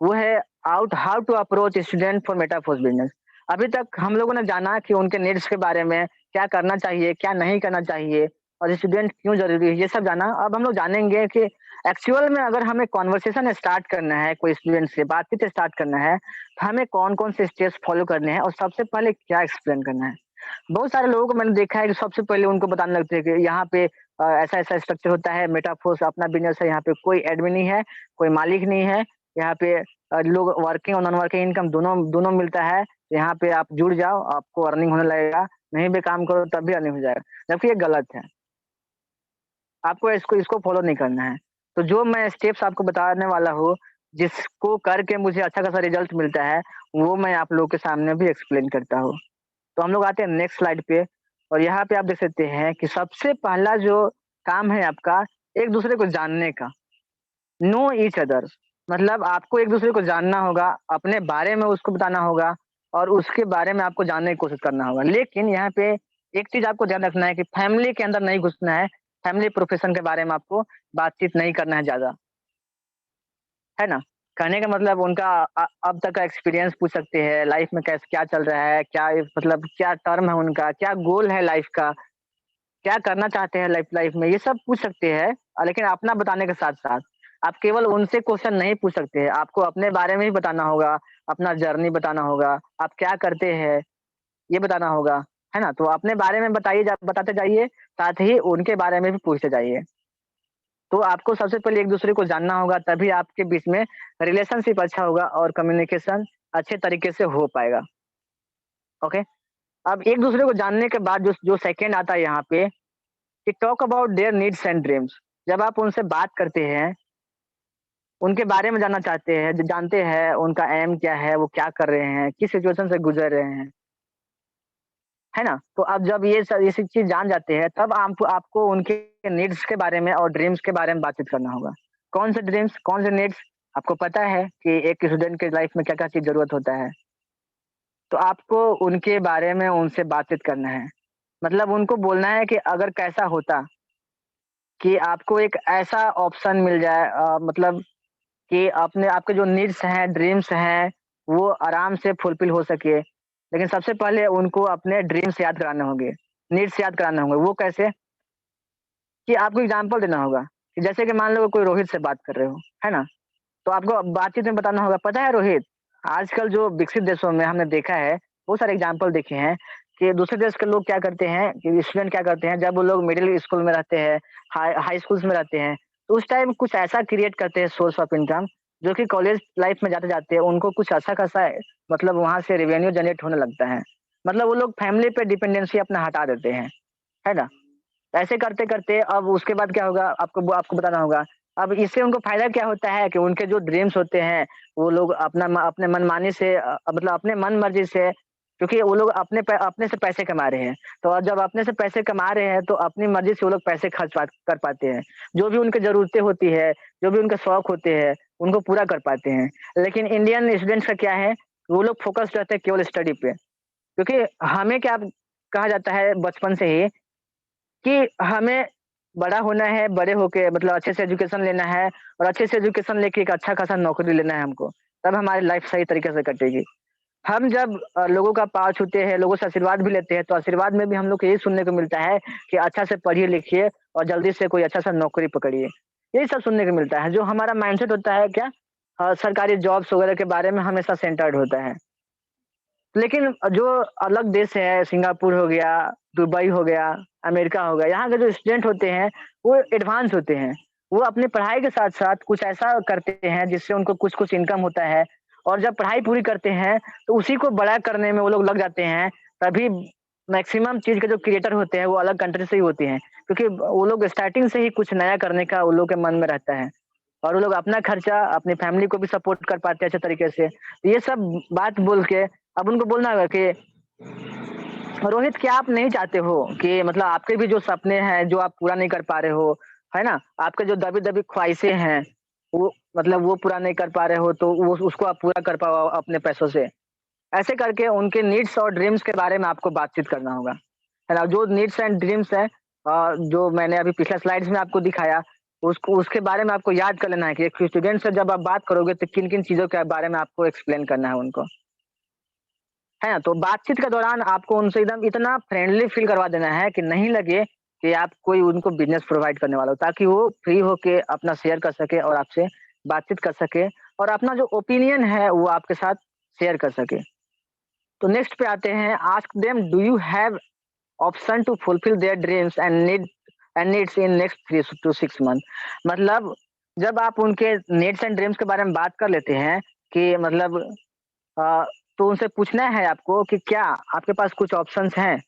वो है out how to approach student for Metaforce business. अभी तक हम लोगों ने जाना कि उनके नीड्स के बारे में क्या करना चाहिए, क्या नहीं करना चाहिए, और स्टूडेंट क्यों ज़रूरी है, ये सब जाना। अब हम लोग जानेंगे कि एक्चुअल में अगर हमें कन्वर्सेशन स्टार्ट करना है, कोई स्टूडेंट से बातचीत स्टार्ट करना है, तो हमें कौन-कौन से स्टेप्स फॉलो करने हैं और सबसे पहले क्या एक्सप्लेन करना है। बहुत सारे लोगों को मैंने देखा है कि सबसे पहले उनको बताने लगते हैं कि यहाँ पे ऐसा-ऐसा स्ट्रक्चर होता है, मेटाफोर्स अपना बिज़नेस है, यहाँ पे कोई एडमिन नहीं है, कोई मालिक नहीं है, यहाँ पे लोग वर्किंग और नॉन वर्किंग इनकम दोनों दोनों मिलता है, यहाँ पे आप जुड़ जाओ, आपको अर्निंग होने लगेगा, नहीं भी काम करो तब भी अर्निंग हो जाएगा, जबकि ये गलत है। आपको इसको इसको फॉलो नहीं करना है। तो जो मैं स्टेप्स आपको बताने वाला हूँ, जिसको करके मुझे अच्छा खासा रिज़ल्ट मिलता है, वो मैं आप लोगों के सामने भी एक्सप्लेन करता हूँ। तो हम लोग आते हैं नेक्स्ट स्लाइड पे और यहाँ पे आप देख सकते हैं कि सबसे पहला जो काम है आपका, एक-दूसरे को जानने का। नो ईच अदर, मतलब आपको एक-दूसरे को जानना होगा, अपने बारे में उसको बताना होगा और उसके बारे में आपको जानने की कोशिश करना होगा। लेकिन यहाँ पे एक चीज़ आपको ध्यान रखना है कि फैमिली के अंदर नहीं घुसना है, फैमिली प्रोफेशन के बारे में आपको बातचीत नहीं करना है ज़्यादा, है ना? कहने का मतलब उनका अब तक का एक्सपीरियंस पूछ सकते हैं, लाइफ में कैसे क्या चल रहा है, क्या मतलब क्या टर्म है उनका, क्या गोल है लाइफ का, क्या करना चाहते हैं लाइफ लाइफ में, ये सब पूछ सकते हैं। लेकिन अपना बताने के साथ-साथ आप केवल उनसे क्वेश्चन नहीं पूछ सकते हैं, आपको अपने बारे में ही बताना होगा, अपना जर्नी बताना होगा, आप क्या करते हैं, ये बताना होगा, है ना? तो अपने बारे में बताते जाइए, साथ ही उनके बारे में भी पूछते जाइए। तो आपको सबसे पहले एक-दूसरे को जानना होगा, तभी आपके बीच में रिलेशनशिप अच्छा होगा और कम्युनिकेशन अच्छे तरीके से हो पाएगा, ओके? अब एक-दूसरे को जानने के बाद जो जो सेकंड आता है यहाँ पे कि talk about their needs and dreams. जब आप उनसे बात करते हैं, उनके बारे में जानना चाहते हैं, जानते हैं उनका एम क्या है, वो क्या कर रहे हैं, किस सिचुएशन से गुज़र रहे हैं, है ना? तो अब जब ये सब चीज़ जान जाते हैं, तब आपको आपको उनके नीड्स के बारे में और ड्रीम्स के बारे में बातचीत करना होगा। कौन से ड्रीम्स, कौन से नीड्स, आपको पता है कि एक स्टूडेंट के लाइफ में क्या-क्या चीज़ ज़रूरत होता है। तो आपको उनके बारे में उनसे बातचीत करना है। मतलब उनको बोलना है कि अगर कैसा होता कि आपको एक ऐसा ऑप्शन मिल जाए, मतलब कि अपने आपके जो नीड्स हैं, ड्रीम्स हैं, वो आराम से फुलफिल हो सके। लेकिन सबसे पहले उनको अपने ड्रीम्स याद कराने होंगे, नीड्स याद कराने होंगे। वो कैसे? कि आपको एग्ज़ाम्पल देना होगा, कि जैसे कि मान लो कोई रोहित से बात कर रहे हो, है ना? तो आपको बातचीत में बताना होगा, पता है रोहित, आजकल जो विकसित देशों में हमने देखा है, बहुत सारे एग्ज़ाम्पल देखे हैं कि दूसरे देश के लोग क्या करते हैं, कि स्टूडेंट क्या करते हैं, जब वो लोग मिडिल स्कूल में रहते हैं, हाई हाई स्कूल्स में रहते हैं, तो उस टाइम कुछ ऐसा क्रिएट करते हैं सोर्स ऑफ इनकम, जो कि कॉलेज लाइफ में जाते-जाते उनको कुछ अच्छा खासा मतलब वहाँ से रेवेन्यू जनरेट होने लगता है। मतलब वो लोग फैमिली पे डिपेंडेंसी अपना हटा देते हैं, है ना? ऐसे करते-करते अब उसके बाद क्या होगा, आपको आपको बताना होगा। अब इससे उनको फ़ायदा क्या होता है कि उनके जो ड्रीम्स होते हैं, वो लोग अपने मनमानी से, मतलब अपने मन मर्ज़ी से, क्योंकि वो लोग अपने से पैसे कमा रहे हैं। तो अब जब अपने से पैसे कमा रहे हैं, तो अपनी मर्ज़ी से वो लोग पैसे खर्च कर पाते हैं। जो भी उनकी ज़रूरतें होती है, जो भी उनके शौक होते हैं, उनको पूरा कर पाते हैं। लेकिन इंडियन स्टूडेंट्स का क्या है, वो लोग फ़ोकस्ड रहते हैं केवल स्टडी पे। क्योंकि हमें क्या कहा जाता है बचपन से ही कि हमें बड़ा होना है, बड़े होके मतलब अच्छे से एजुकेशन लेना है और अच्छे से एजुकेशन लेके एक अच्छा खासा नौकरी लेना है हमको, तब हमारी लाइफ सही तरीके से कटेगी। हम जब लोगों का पाँव छूते हैं, लोगों से आशीर्वाद भी लेते हैं, तो आशीर्वाद में भी हम लोग को यही सुनने को मिलता है कि अच्छा से पढ़िए-लिखिए और जल्दी से कोई अच्छा-सा नौकरी पकड़िए। यही सब सुनने को मिलता है, जो हमारा माइंडसेट होता है क्या, सरकारी जॉब्स वगैरह के बारे में हमेशा सेंटर्ड होता है। लेकिन जो अलग देश है, सिंगापुर हो गया, दुबई हो गया, अमेरिका हो गया, यहाँ के जो स्टूडेंट होते हैं, वो एडवांस होते हैं। वो अपनी पढ़ाई के साथ-साथ कुछ ऐसा करते हैं जिससे उनको कुछ-कुछ इनकम होता है और जब पढ़ाई पूरी करते हैं, तो उसी को बड़ा करने में वो लोग लग जाते हैं। तभी मैक्सिमम चीज़ के जो क्रिएटर होते हैं, वो अलग कंट्री से ही होते हैं। क्योंकि वो लोग स्टार्टिंग से ही कुछ नया करने का उन लोग के मन में रहता है और वो लोग अपना खर्चा, अपनी फैमिली को भी सपोर्ट कर पाते हैं अच्छे तरीके से। ये सब बात बोल के अब उनको बोलना होगा कि रोहित, क्या आप नहीं चाहते हो कि मतलब आपके भी जो सपने हैं, जो आप पूरा नहीं कर पा रहे हो, है ना? आपके जो दबी-दबी ख्वाहिशें हैं, वो मतलब वो पूरा नहीं कर पा रहे हो, तो वो उसको आप पूरा कर पाओ अपने पैसों से। ऐसे करके उनके नीड्स और ड्रीम्स के बारे में आपको बातचीत करना होगा, है ना? जो नीड्स एंड ड्रीम्स हैं, जो मैंने अभी पिछले स्लाइड्स में आपको दिखाया, उसको उसके बारे में आपको याद कर लेना है कि एक स्टूडेंट से जब आप बात करोगे, तो किन-किन चीज़ों के बारे में आपको एक्सप्लेन करना है उनको। है ना? तो बातचीत के दौरान आपको उनसे एकदम इतना फ्रेंडली फ़ील करवा देना है कि नहीं लगे कि आप कोई उनको बिज़नेस प्रोवाइड करने वाला हो, ताकि वो फ्री होके अपना शेयर कर सके और आपसे बातचीत कर सके और अपना जो ओपिनियन है वो आपके साथ शेयर कर सके। तो नेक्स्ट पे आते हैं, ask them do you have option to fulfil their dreams and needs in next 3 to 6 month. मतलब जब आप उनके नीड्स एंड ड्रीम्स के बारे में बात कर लेते हैं कि मतलब अ, तो उनसे पूछना है आपको कि क्या आपके पास कुछ ऑप्शंस हैं,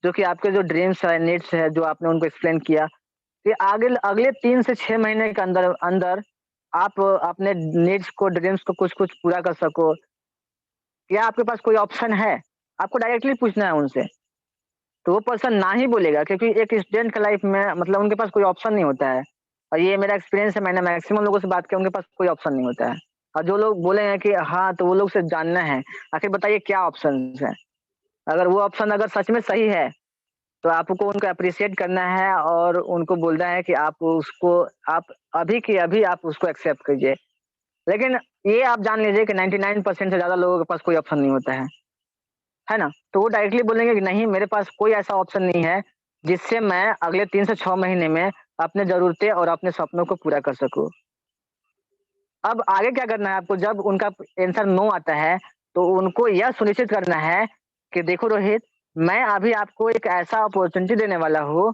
जो कि आपके जो ड्रीम्स है, नीड्स है, जो आपने उनको एक्सप्लेन किया, कि आगे अगले 3 से 6 महीने के अंदर अंदर आप अपने नीड्स को, ड्रीम्स को कुछ-कुछ पूरा कर सको। क्या आपके पास कोई ऑप्शन है? आपको डायरेक्टली पूछना है उनसे। तो वो पर्सन ना ही बोलेगा, क्योंकि एक स्टूडेंट का लाइफ में मतलब उनके पास कोई ऑप्शन नहीं होता है। और ये मेरा एक्सपीरियंस है, मैंने मैक्सिमम लोगों से बात किया, उनके पास कोई ऑप्शन नहीं होता है। और जो लोग बोले हैं कि हाँ, तो वो लोग से जानना है, आखिर बताइए क्या ऑप्शंस हैं? अगर वो ऑप्शन अगर सच में सही है, तो आपको उनको एप्रिशिएट करना है और उनको बोलना है कि आप अभी की अभी आप उसको एक्सेप्ट कीजिए। लेकिन ये आप जान लीजिए कि 99% से ज़्यादा लोगों के पास कोई ऑप्शन नहीं होता है ना? तो वो डायरेक्टली बोलेंगे कि नहीं, मेरे पास कोई ऐसा ऑप्शन नहीं है, जिससे मैं अगले 3 से 6 महीने में अपनी ज़रूरतें और अपने सपनों को पूरा कर सकूँ। अब आगे क्या करना है आपको, जब उनका आंसर नो आता है, तो उनको यह सुनिश्चित करना है कि देखो रोहित, मैं अभी आपको एक ऐसा अपॉर्च्युनिटी देने वाला हूँ,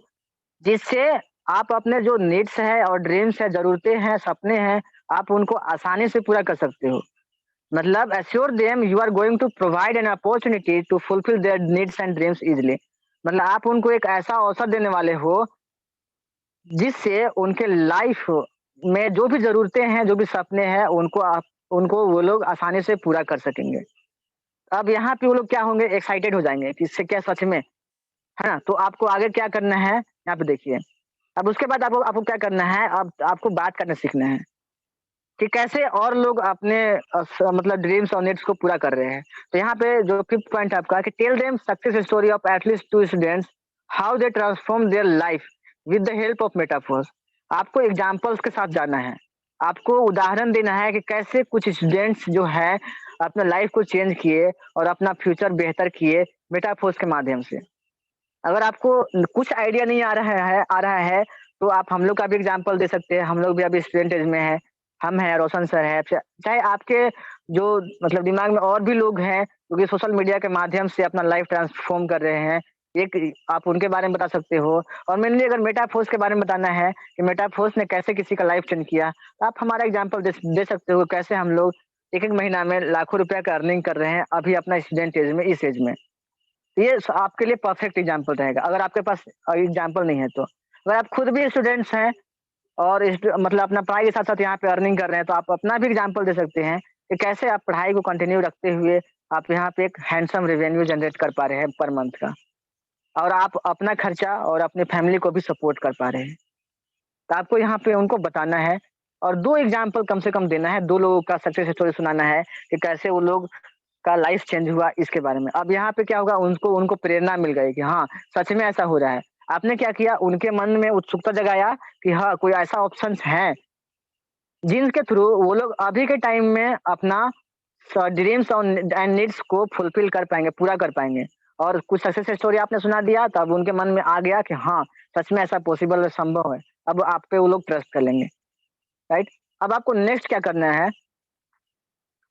जिससे आप अपने जो नीड्स है और ड्रीम्स है, ज़रूरतें हैं, सपने हैं, आप उनको आसानी से पूरा कर सकते हो। मतलब assure them you are going to provide an opportunity to fulfil their needs and dreams easily. मतलब आप उनको एक ऐसा अवसर देने वाले हो, जिससे उनके लाइफ में जो भी ज़रूरतें हैं, जो भी सपने हैं, उनको वो लोग आसानी से पूरा कर सकेंगे। अब यहाँ पे वो लोग क्या होंगे, एक्साइटेड हो जाएँगे कि इससे क्या सच में, है ना? तो आपको आगे क्या करना है, यहाँ पे देखिए। अब उसके बाद आपको आपको क्या करना है, अब आपको बात करना सीखना है। कि कैसे और लोग अपने मतलब ड्रीम्स और नीड्स को पूरा कर रहे हैं। तो यहाँ पे जो 5th पॉइंट आपका, कि tell them success story of at least 2 students, how they transform their life with the help of Metaforce. आपको एग्जांपल्स के साथ जाना है। आपको उदाहरण देना है कि कैसे कुछ स्टूडेंट्स जो हैं अपना लाइफ को चेंज किए और अपना फ्यूचर बेहतर किए मेटाफोर्स के माध्यम से। अगर आपको कुछ आइडिया नहीं आ रहा है, तो आप हम लोग का भी एग्जांपल दे सकते हैं। हम लोग भी अभी स्टूडेंट एज में हैं। हम हैं, रोशन सर हैं, चाहे आपके जो मतलब दिमाग में और भी लोग हैं, जो कि सोशल मीडिया के माध्यम से अपना लाइफ ट्रांसफ़ॉर्म कर रहे हैं। एक आप उनके बारे में बता सकते हो। और मेनली अगर मेटाफोर्स के बारे में बताना है कि मेटाफोर्स ने कैसे किसी का लाइफ चेंज किया, तो आप हमारा एग्जांपल दे सकते हो, कैसे हम लोग 1-1 महीना में लाखों रुपया का अर्निंग कर रहे हैं, अभी अपना स्टूडेंट एज में, इस एज में। ये आपके लिए परफेक्ट एग्जाम्पल रहेगा, अगर आपके पास एग्जाम्पल नहीं है तो। अगर आप खुद भी स्टूडेंट्स हैं और मतलब अपना पढ़ाई के साथ साथ यहाँ पे अर्निंग कर रहे हैं, तो आप अपना भी एग्जाम्पल दे सकते हैं कि कैसे आप पढ़ाई को कंटिन्यू रखते हुए आप यहाँ पे एक हैंडसम रेवेन्यू जनरेट कर पा रहे हैं पर मंथ का, और आप अपना खर्चा और अपने फैमिली को भी सपोर्ट कर पा रहे हैं। तो आपको यहाँ पे उनको बताना है और 2 एग्जाम्पल कम से कम देना है, 2 लोगों का सक्सेस स्टोरी सुनाना है कि कैसे वो लोग का लाइफ चेंज हुआ इसके बारे में। अब यहाँ पे क्या होगा, उनको उनको प्रेरणा मिल गई कि हाँ, सच में ऐसा हो रहा है। आपने क्या किया, उनके मन में उत्सुकता जगाया कि हाँ, कोई ऐसा ऑप्शंस है, जिनके थ्रू वो लोग अभी के टाइम में अपना ड्रीम्स और एंड नीड्स को फुलफिल कर पाएँगे, पूरा कर पाएँगे। और कुछ सक्सेस स्टोरी आपने सुना दिया, तब उनके मन में आ गया कि हाँ, सच में ऐसा पॉसिबल है, संभव है। अब आप पे वो लोग ट्रस्ट कर लेंगे, राइट? अब आपको नेक्स्ट क्या करना है,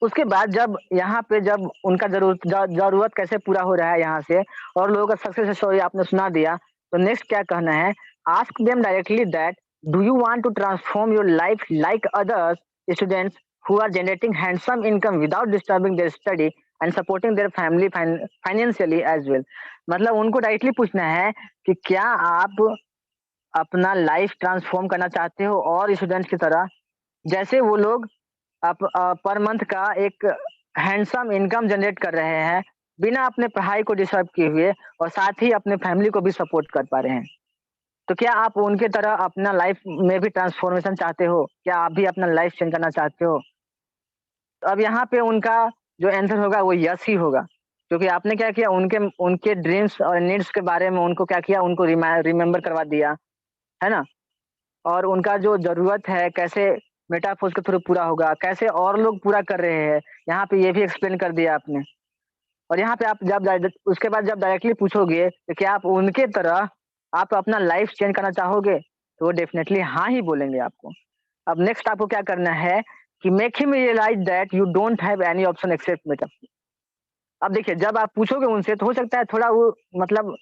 उसके बाद जब उनका ज़रूरत कैसे पूरा हो रहा है यहाँ से, और लोगों का सक्सेस स्टोरी आपने सुना दिया, तो नेक्स्ट क्या कहना है, ask them directly that do you want to transform your life like others students who are generating handsome income without disturbing their study and supporting their family financially as well. मतलब उनको डायरेक्टली पूछना है कि क्या आप अपना लाइफ ट्रांसफॉर्म करना चाहते हो और स्टूडेंट्स की तरह, जैसे वो लोग आप पर मंथ का एक हैंडसम इनकम जनरेट कर रहे हैं, बिना अपने पढ़ाई को डिस्टर्ब किए हुए, और साथ ही अपने फैमिली को भी सपोर्ट कर पा रहे हैं। तो क्या आप उनके तरह अपना लाइफ में भी ट्रांसफॉर्मेशन चाहते हो? क्या आप भी अपना लाइफ चेंज करना चाहते हो? तो अब यहाँ पे उनका जो आंसर होगा वो यस ही होगा। क्योंकि आपने क्या किया, उनके उनके ड्रीम्स और नीड्स के बारे में उनको क्या किया, उनको रिमेंबर करवा दिया, है ना? और उनका जो ज़रूरत है कैसे मेटाफोर्स के थ्रू पूरा होगा, कैसे और लोग पूरा कर रहे हैं, यहाँ पे ये भी एक्सप्लेन कर दिया आपने। और यहाँ पे आप जब उसके बाद जब डायरेक्टली पूछोगे कि क्या आप उनके तरह आप अपना लाइफ चेंज करना चाहोगे तो वो डेफिनेटली हाँ ही बोलेंगे आपको। अब नेक्स्ट आपको क्या करना है कि make him realise that you don't have any option except meetup. अब देखिए जब आप पूछोगे उनसे तो हो सकता है थोड़ा वो मतलब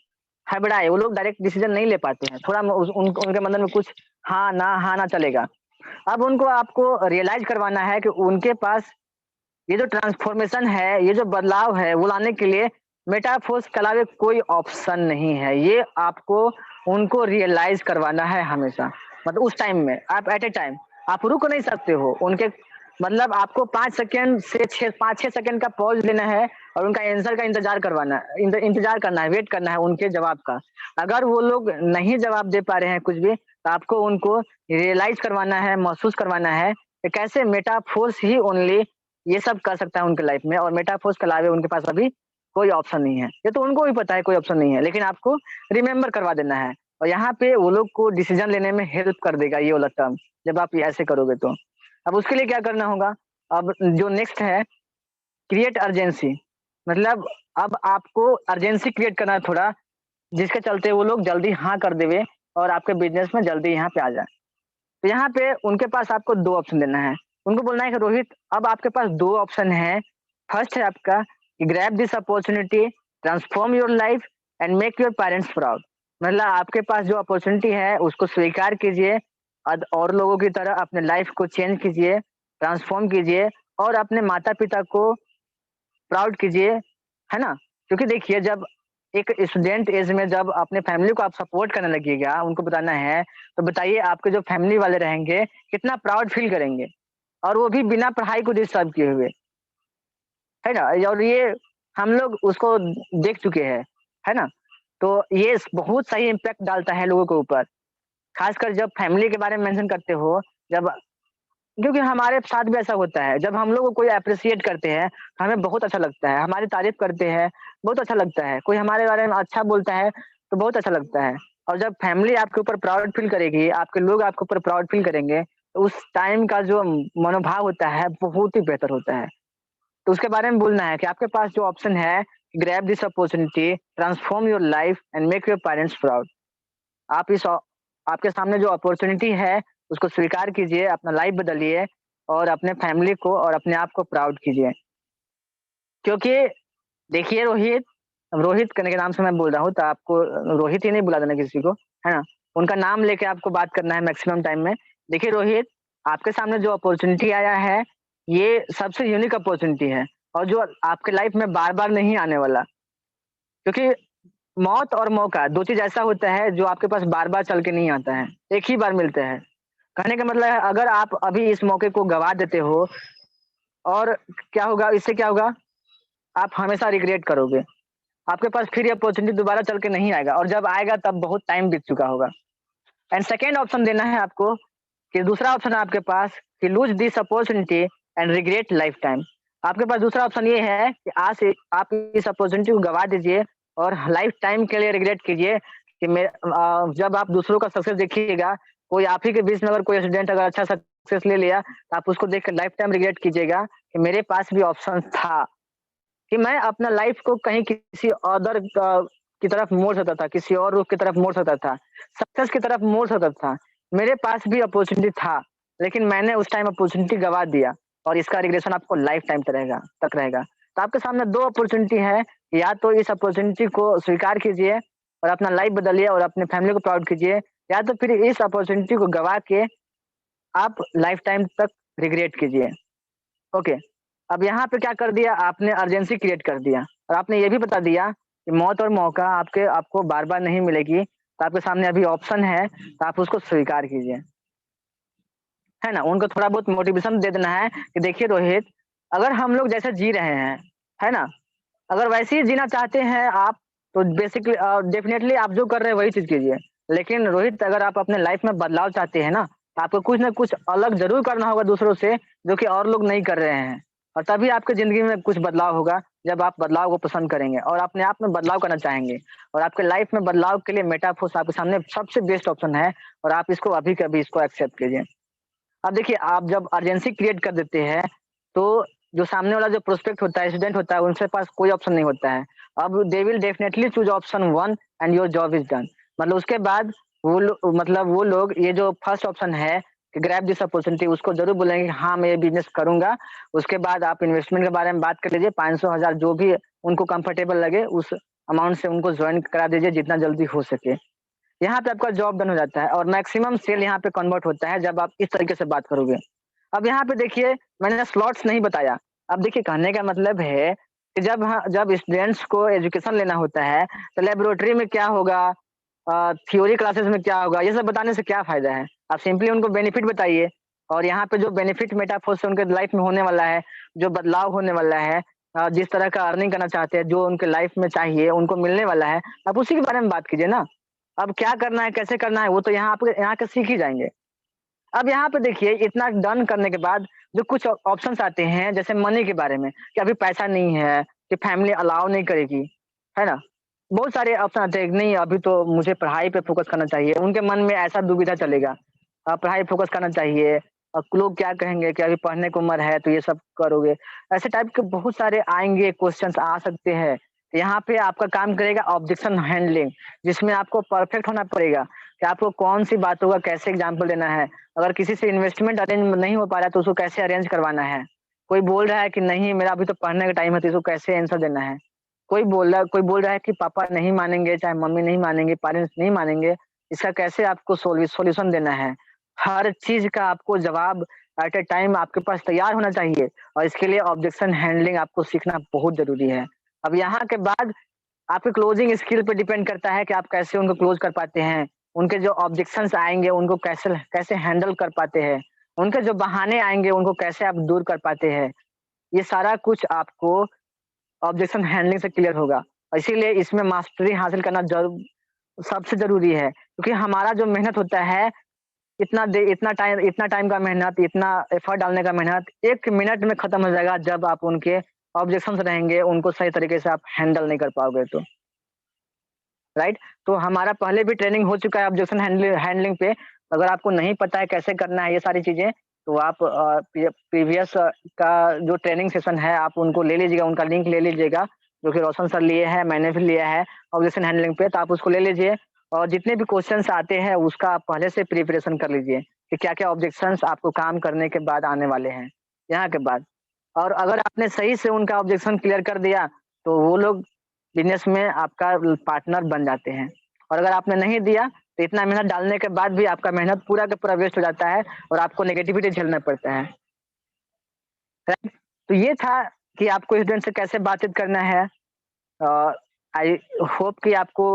हड़बड़ाए, वो लोग डायरेक्ट डिसीजन नहीं ले पाते हैं, थोड़ा उनके मन में कुछ हाँ ना चलेगा। अब उनको आपको रियलाइज करवाना है कि उनके पास ये जो ट्रांसफॉर्मेशन है, ये जो बदलाव है, वो लाने के लिए मेटाफोर्स के अलावा कोई ऑप्शन नहीं है। ये आपको उनको रियलाइज करवाना है हमेशा। मतलब उस टाइम में आप एट ए टाइम आप रुक नहीं सकते हो। उनके मतलब आपको 5 सेकंड से 5-6 सेकंड का पॉज़ लेना है और उनका आंसर का इंतज़ार करवाना है, इंतज़ार करना है, वेट करना है उनके जवाब का। अगर वो लोग नहीं जवाब दे पा रहे हैं कुछ भी, तो आपको उनको रियलाइज करवाना है, महसूस करवाना है कि कैसे मेटाफोर्स ही ओनली ये सब कर सकता है उनके लाइफ में, और मेटाफोर्स के अलावा उनके पास अभी कोई ऑप्शन नहीं है। ये तो उनको भी पता है कोई ऑप्शन नहीं है, लेकिन आपको रिमेंबर करवा देना है और यहाँ पे वो लोग को डिसीजन लेने में हेल्प कर देगा ये वाला टर्म, जब आप ये ऐसे करोगे तो। अब उसके लिए क्या करना होगा, अब जो नेक्स्ट है क्रिएट अर्जेंसी। मतलब अब आपको अर्जेंसी क्रिएट करना है थोड़ा, जिसके चलते वो लोग जल्दी हाँ कर देवे और आपके बिज़नेस में जल्दी यहाँ पे आ जाए। तो यहाँ पे उनके पास आपको 2 ऑप्शन देना है। उनको बोलना है कि रोहित अब आपके पास 2 ऑप्शन हैं। फर्स्ट है आपका कि grab this opportunity, transform your life and make your parents proud. मतलब आपके पास जो अपॉर्च्युनिटी है उसको स्वीकार कीजिए, और लोगों की तरह अपने लाइफ को चेंज कीजिए, ट्रांसफॉर्म कीजिए और अपने माता-पिता को प्राउड कीजिए, है ना? क्योंकि देखिए जब एक स्टूडेंट एज में जब अपने फैमिली को आप सपोर्ट करने लगिएगा, उनको बताना है, तो बताइए आपके जो फैमिली वाले रहेंगे, कितना प्राउड फील करेंगे, और वो भी बिना पढ़ाई को डिस्टर्ब किए हुए, है ना? और ये हम लोग उसको देख चुके हैं, है ना? तो ये बहुत सही इम्पैक्ट डालता है लोगों के ऊपर, खासकर जब फैमिली के बारे में मेंशन करते हो, जब क्योंकि हमारे साथ भी ऐसा होता है, जब हम लोग को कोई एप्रिशिएट करते हैं, तो हमें बहुत अच्छा लगता है, हमारी तारीफ़ करते हैं, बहुत अच्छा लगता है, कोई हमारे बारे में अच्छा बोलता है, तो बहुत अच्छा लगता है। और जब फैमिली आपके ऊपर प्राउड फील करेगी, आपके लोग आपके ऊपर प्राउड फील करेंगे, तो उस टाइम का जो मनोभाव होता है, बहुत ही बेहतर होता है। तो उसके बारे में बोलना है कि आपके पास जो ऑप्शन है, grab this opportunity, transform your life and make your parents proud. आप इस आपके सामने जो अपॉर्च्युनिटी है, उसको स्वीकार कीजिए, अपना लाइफ बदलिए और अपने फैमिली को और अपने आप को प्राउड कीजिए। क्योंकि देखिए रोहित, रोहित करने के नाम से मैं बोल रहा हूँ, तो आपको रोहित ही नहीं बुला देना किसी को, है ना? उनका नाम लेके आपको बात करना है मैक्सिमम टाइम में। देखिए रोहित, आपके सामने जो अपॉर्च्युनिटी आया है, ये सबसे यूनिक अपॉर्च्युनिटी है और जो आपके लाइफ में बार-बार नहीं आने वाला। क्योंकि मौत और मौका 2 चीज़ ऐसा होता है जो आपके पास बार-बार चल के नहीं आता है, एक ही बार मिलता है। कहने का मतलब है अगर आप अभी इस मौके को गँवा देते हो, और क्या होगा, इससे क्या होगा, आप हमेशा रिग्रेट करोगे। आपके पास फिर ये अपॉर्च्युनिटी दोबारा चल के नहीं आएगा, और जब आएगा तब बहुत टाइम बीत चुका होगा। एंड सेकंड ऑप्शन देना है आपको कि दूसरा ऑप्शन है आपके पास कि lose this opportunity and regret lifetime. आपके पास दूसरा ऑप्शन ये है कि आज से आप इस अपॉर्च्युनिटी को गँवा दीजिए और लाइफ टाइम के लिए रिग्रेट कीजिए कि जब आप दूसरों का सक्सेस देखिएगा, कोई आप ही के बीच में अगर कोई स्टूडेंट अगर अच्छा सक्सेस ले लिया, तो आप उसको देख के लाइफ टाइम रिग्रेट कीजिएगा कि मेरे पास भी ऑप्शन था, कि मैं अपना लाइफ को कहीं किसी अदर की तरफ मोड़ सकता था, किसी और रुख की तरफ मोड़ सकता था, सक्सेस की तरफ मोड़ सकता था। मेरे पास भी अपॉर्च्युनिटी था, लेकिन मैंने उस टाइम अपॉर्च्युनिटी गँवा दिया और इसका रिग्रेशन आपको लाइफ टाइम तक रहेगा। तो आपके सामने 2 अपॉर्च्युनिटी है, या तो इस अपॉर्च्युनिटी को स्वीकार कीजिए और अपना लाइफ बदलिए और अपने फैमिली को प्राउड कीजिए, या तो फिर इस अपॉर्च्युनिटी को गँवा के आप लाइफ टाइम तक रिग्रेट कीजिए। ओके। अब यहाँ पे क्या कर दिया आपने, अर्जेंसी क्रिएट कर दिया और आपने ये भी बता दिया कि मौत और मौका आपको बार-बार नहीं मिलेगी, तो आपके सामने अभी ऑप्शन है, तो आप उसको स्वीकार कीजिए। है ना? उनको थोड़ा बहुत मोटिवेशन दे देना है कि देखिए रोहित, अगर हम लोग जैसे जी रहे हैं, है ना? अगर वैसे ही जीना चाहते हैं आप, तो बेसिकली डेफिनिटली आप जो कर रहे हैं वही चीज़ कीजिए। लेकिन रोहित, अगर आप अपने लाइफ में बदलाव चाहते हैं ना, तो आपको कुछ ना कुछ अलग ज़रूर करना होगा दूसरों से, जो कि और लोग नहीं कर रहे हैं। और तभी आपकी ज़िंदगी में कुछ बदलाव होगा, जब आप बदलाव को पसंद करेंगे और अपने आप में बदलाव करना चाहेंगे। और आपके लाइफ में बदलाव के लिए मेटाफोर्स आपके सामने सबसे बेस्ट ऑप्शन है, और आप इसको अभी के अभी इसको एक्सेप्ट कीजिए। अब देखिए, आप जब अर्जेंसी क्रिएट कर देते हैं, तो जो सामने वाला जो प्रोस्पेक्ट होता है, स्टूडेंट होता है, उनके पास कोई ऑप्शन नहीं होता है। अब they will definitely choose option 1 and your job is done. मतलब उसके बाद मतलब वो लोग ये जो फर्स्ट ऑप्शन है कि ग्रैब दिस अपॉर्चुनिटी, उसको ज़रूर बोलेंगे कि हाँ, मैं ये बिज़नेस करूँगा। उसके बाद आप इन्वेस्टमेंट के बारे में बात कर लीजिए, 500,000 जो भी उनको कंफर्टेबल लगे उस अमाउंट से उनको जॉइन करा दीजिए जितना जल्दी हो सके। यहाँ पे आपका जॉब डन हो जाता है और मैक्सिमम सेल यहाँ पे कन्वर्ट होता है जब आप इस तरीके से बात करोगे। अब यहाँ पे देखिए, मैंने स्लॉट्स नहीं बताया। अब देखिए, कहने का मतलब है कि जब स्टूडेंट्स को एजुकेशन लेना होता है, तो लैबोरेटरी में क्या होगा, थ्योरी क्लासेस में क्या होगा, ये सब बताने से क्या फ़ायदा है? आप सिंपली उनको बेनिफिट बताइए और यहाँ पे जो बेनिफिट मेटाफोर से उनके लाइफ में होने वाला है, जो बदलाव होने वाला है, जिस तरह का अर्निंग करना चाहते हैं, जो उनके लाइफ में चाहिए, उनको मिलने वाला है, आप उसी के बारे में बात कीजिए ना। अब क्या करना है, कैसे करना है, वो तो यहाँ के सीख ही जाएँगे। अब यहाँ पे देखिए, इतना डन करने के बाद जो कुछ ऑप्शंस आते हैं जैसे मनी के बारे में कि अभी पैसा नहीं है, कि फैमिली अलाउ नहीं करेगी, है ना? बहुत सारे ऑप्शन आते हैं कि नहीं अभी तो मुझे पढ़ाई पे फ़ोकस करना चाहिए। उनके मन में ऐसा दुविधा चलेगा, पढ़ाई फ़ोकस करना चाहिए, लोग क्या कहेंगे कि अभी पढ़ने की उम्र है तो ये सब करोगे। ऐसे टाइप के बहुत सारे आएँगे, क्वेश्चन्स आ सकते हैं। यहाँ पे आपका काम करेगा ऑब्जेक्शन हैंडलिंग, जिसमें आपको परफेक्ट होना पड़ेगा कि आपको कौन-सी बातों का कैसे एग्ज़ाम्पल देना है। अगर किसी से इन्वेस्टमेंट अरेंज नहीं हो पा रहा है तो उसको कैसे अरेंज करवाना है। कोई बोल रहा है कि नहीं मेरा अभी तो पढ़ने का टाइम है, तो इसको कैसे आंसर देना है। कोई बोल रहा है कि पापा नहीं मानेंगे, चाहे मम्मी नहीं मानेंगे, पेरेंट्स नहीं मानेंगे, इसका कैसे आपको सॉल्यूशन देना है। हर चीज़ का आपको जवाब एट अ टाइम आपके पास तैयार होना चाहिए और इसके लिए ऑब्जेक्शन हैंडलिंग आपको सीखना बहुत ज़रूरी है। अब यहाँ के बाद आपके क्लोजिंग स्किल पे डिपेंड करता है कि आप कैसे उनको क्लोज़ कर पाते हैं। उनके जो ऑब्जेक्शंस आएँगे उनको कैसे कैसे हैंडल कर पाते हैं। उनके जो बहाने आएँगे उनको कैसे आप दूर कर पाते हैं। ये सारा कुछ आपको ऑब्जेक्शन हैंडलिंग से क्लियर होगा। और इसीलिए इसमें मास्टरी हासिल करना सबसे ज़रूरी है क्योंकि हमारा जो मेहनत होता है, इतना टाइम का मेहनत, इतना एफर्ट डालने का मेहनत 1 मिनट में खत्म हो जाएगा जब आप उनके ऑब्जेक्शंस रहेंगे, उनको सही तरीके से आप हैंडल नहीं कर पाओगे तो। राइट? तो हमारा पहले भी ट्रेनिंग हो चुका है ऑब्जेक्शन हैंडलिंग पे। अगर आपको नहीं पता है कैसे करना है ये सारी चीज़ें, तो आप प्रीवियस का जो ट्रेनिंग सेशन है आप उनको ले लीजिएगा, उनका लिंक ले लीजिएगा, जो कि रोशन सर लिए हैं, मैंने भी लिया है ऑब्जेक्शन हैंडलिंग पे, तो आप उसको ले लीजिए और जितने भी क्वेश्चन्स आते हैं उसका आप पहले से प्रिपरेशन कर लीजिए कि क्या-क्या ऑब्जेक्शंस आपको काम करने के बाद आने वाले हैं, यहाँ के बाद। और अगर आपने सही से उनका ऑब्जेक्शन क्लियर कर दिया, तो वो लोग बिज़नेस में आपका पार्टनर बन जाते हैं और अगर आपने नहीं दिया, तो इतना मेहनत डालने के बाद भी आपका मेहनत पूरा का पूरा वेस्ट हो जाता है और आपको नेगेटिविटी झेलना पड़ता है। राइट? तो ये था कि आपको स्टूडेंट से कैसे बातचीत करना है। आई होप कि आपको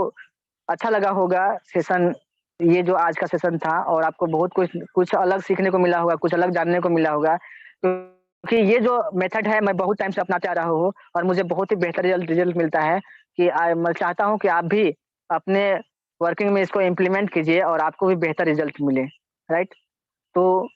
अच्छा लगा होगा सेशन, ये जो आज का सेशन था और आपको बहुत कुछ कुछ अलग सीखने को मिला होगा, कुछ अलग जानने को मिला होगा। क्योंकि ये जो मेथड है मैं बहुत टाइम से अपनाते आ रहा हूँ और मुझे बहुत ही बेहतर रिज़ल्ट रिज़ल्ट मिलता है कि मैं चाहता हूँ कि आप भी अपने वर्किंग में इसको इम्प्लीमेंट कीजिए और आपको भी बेहतर रिज़ल्ट मिले। राइट? तो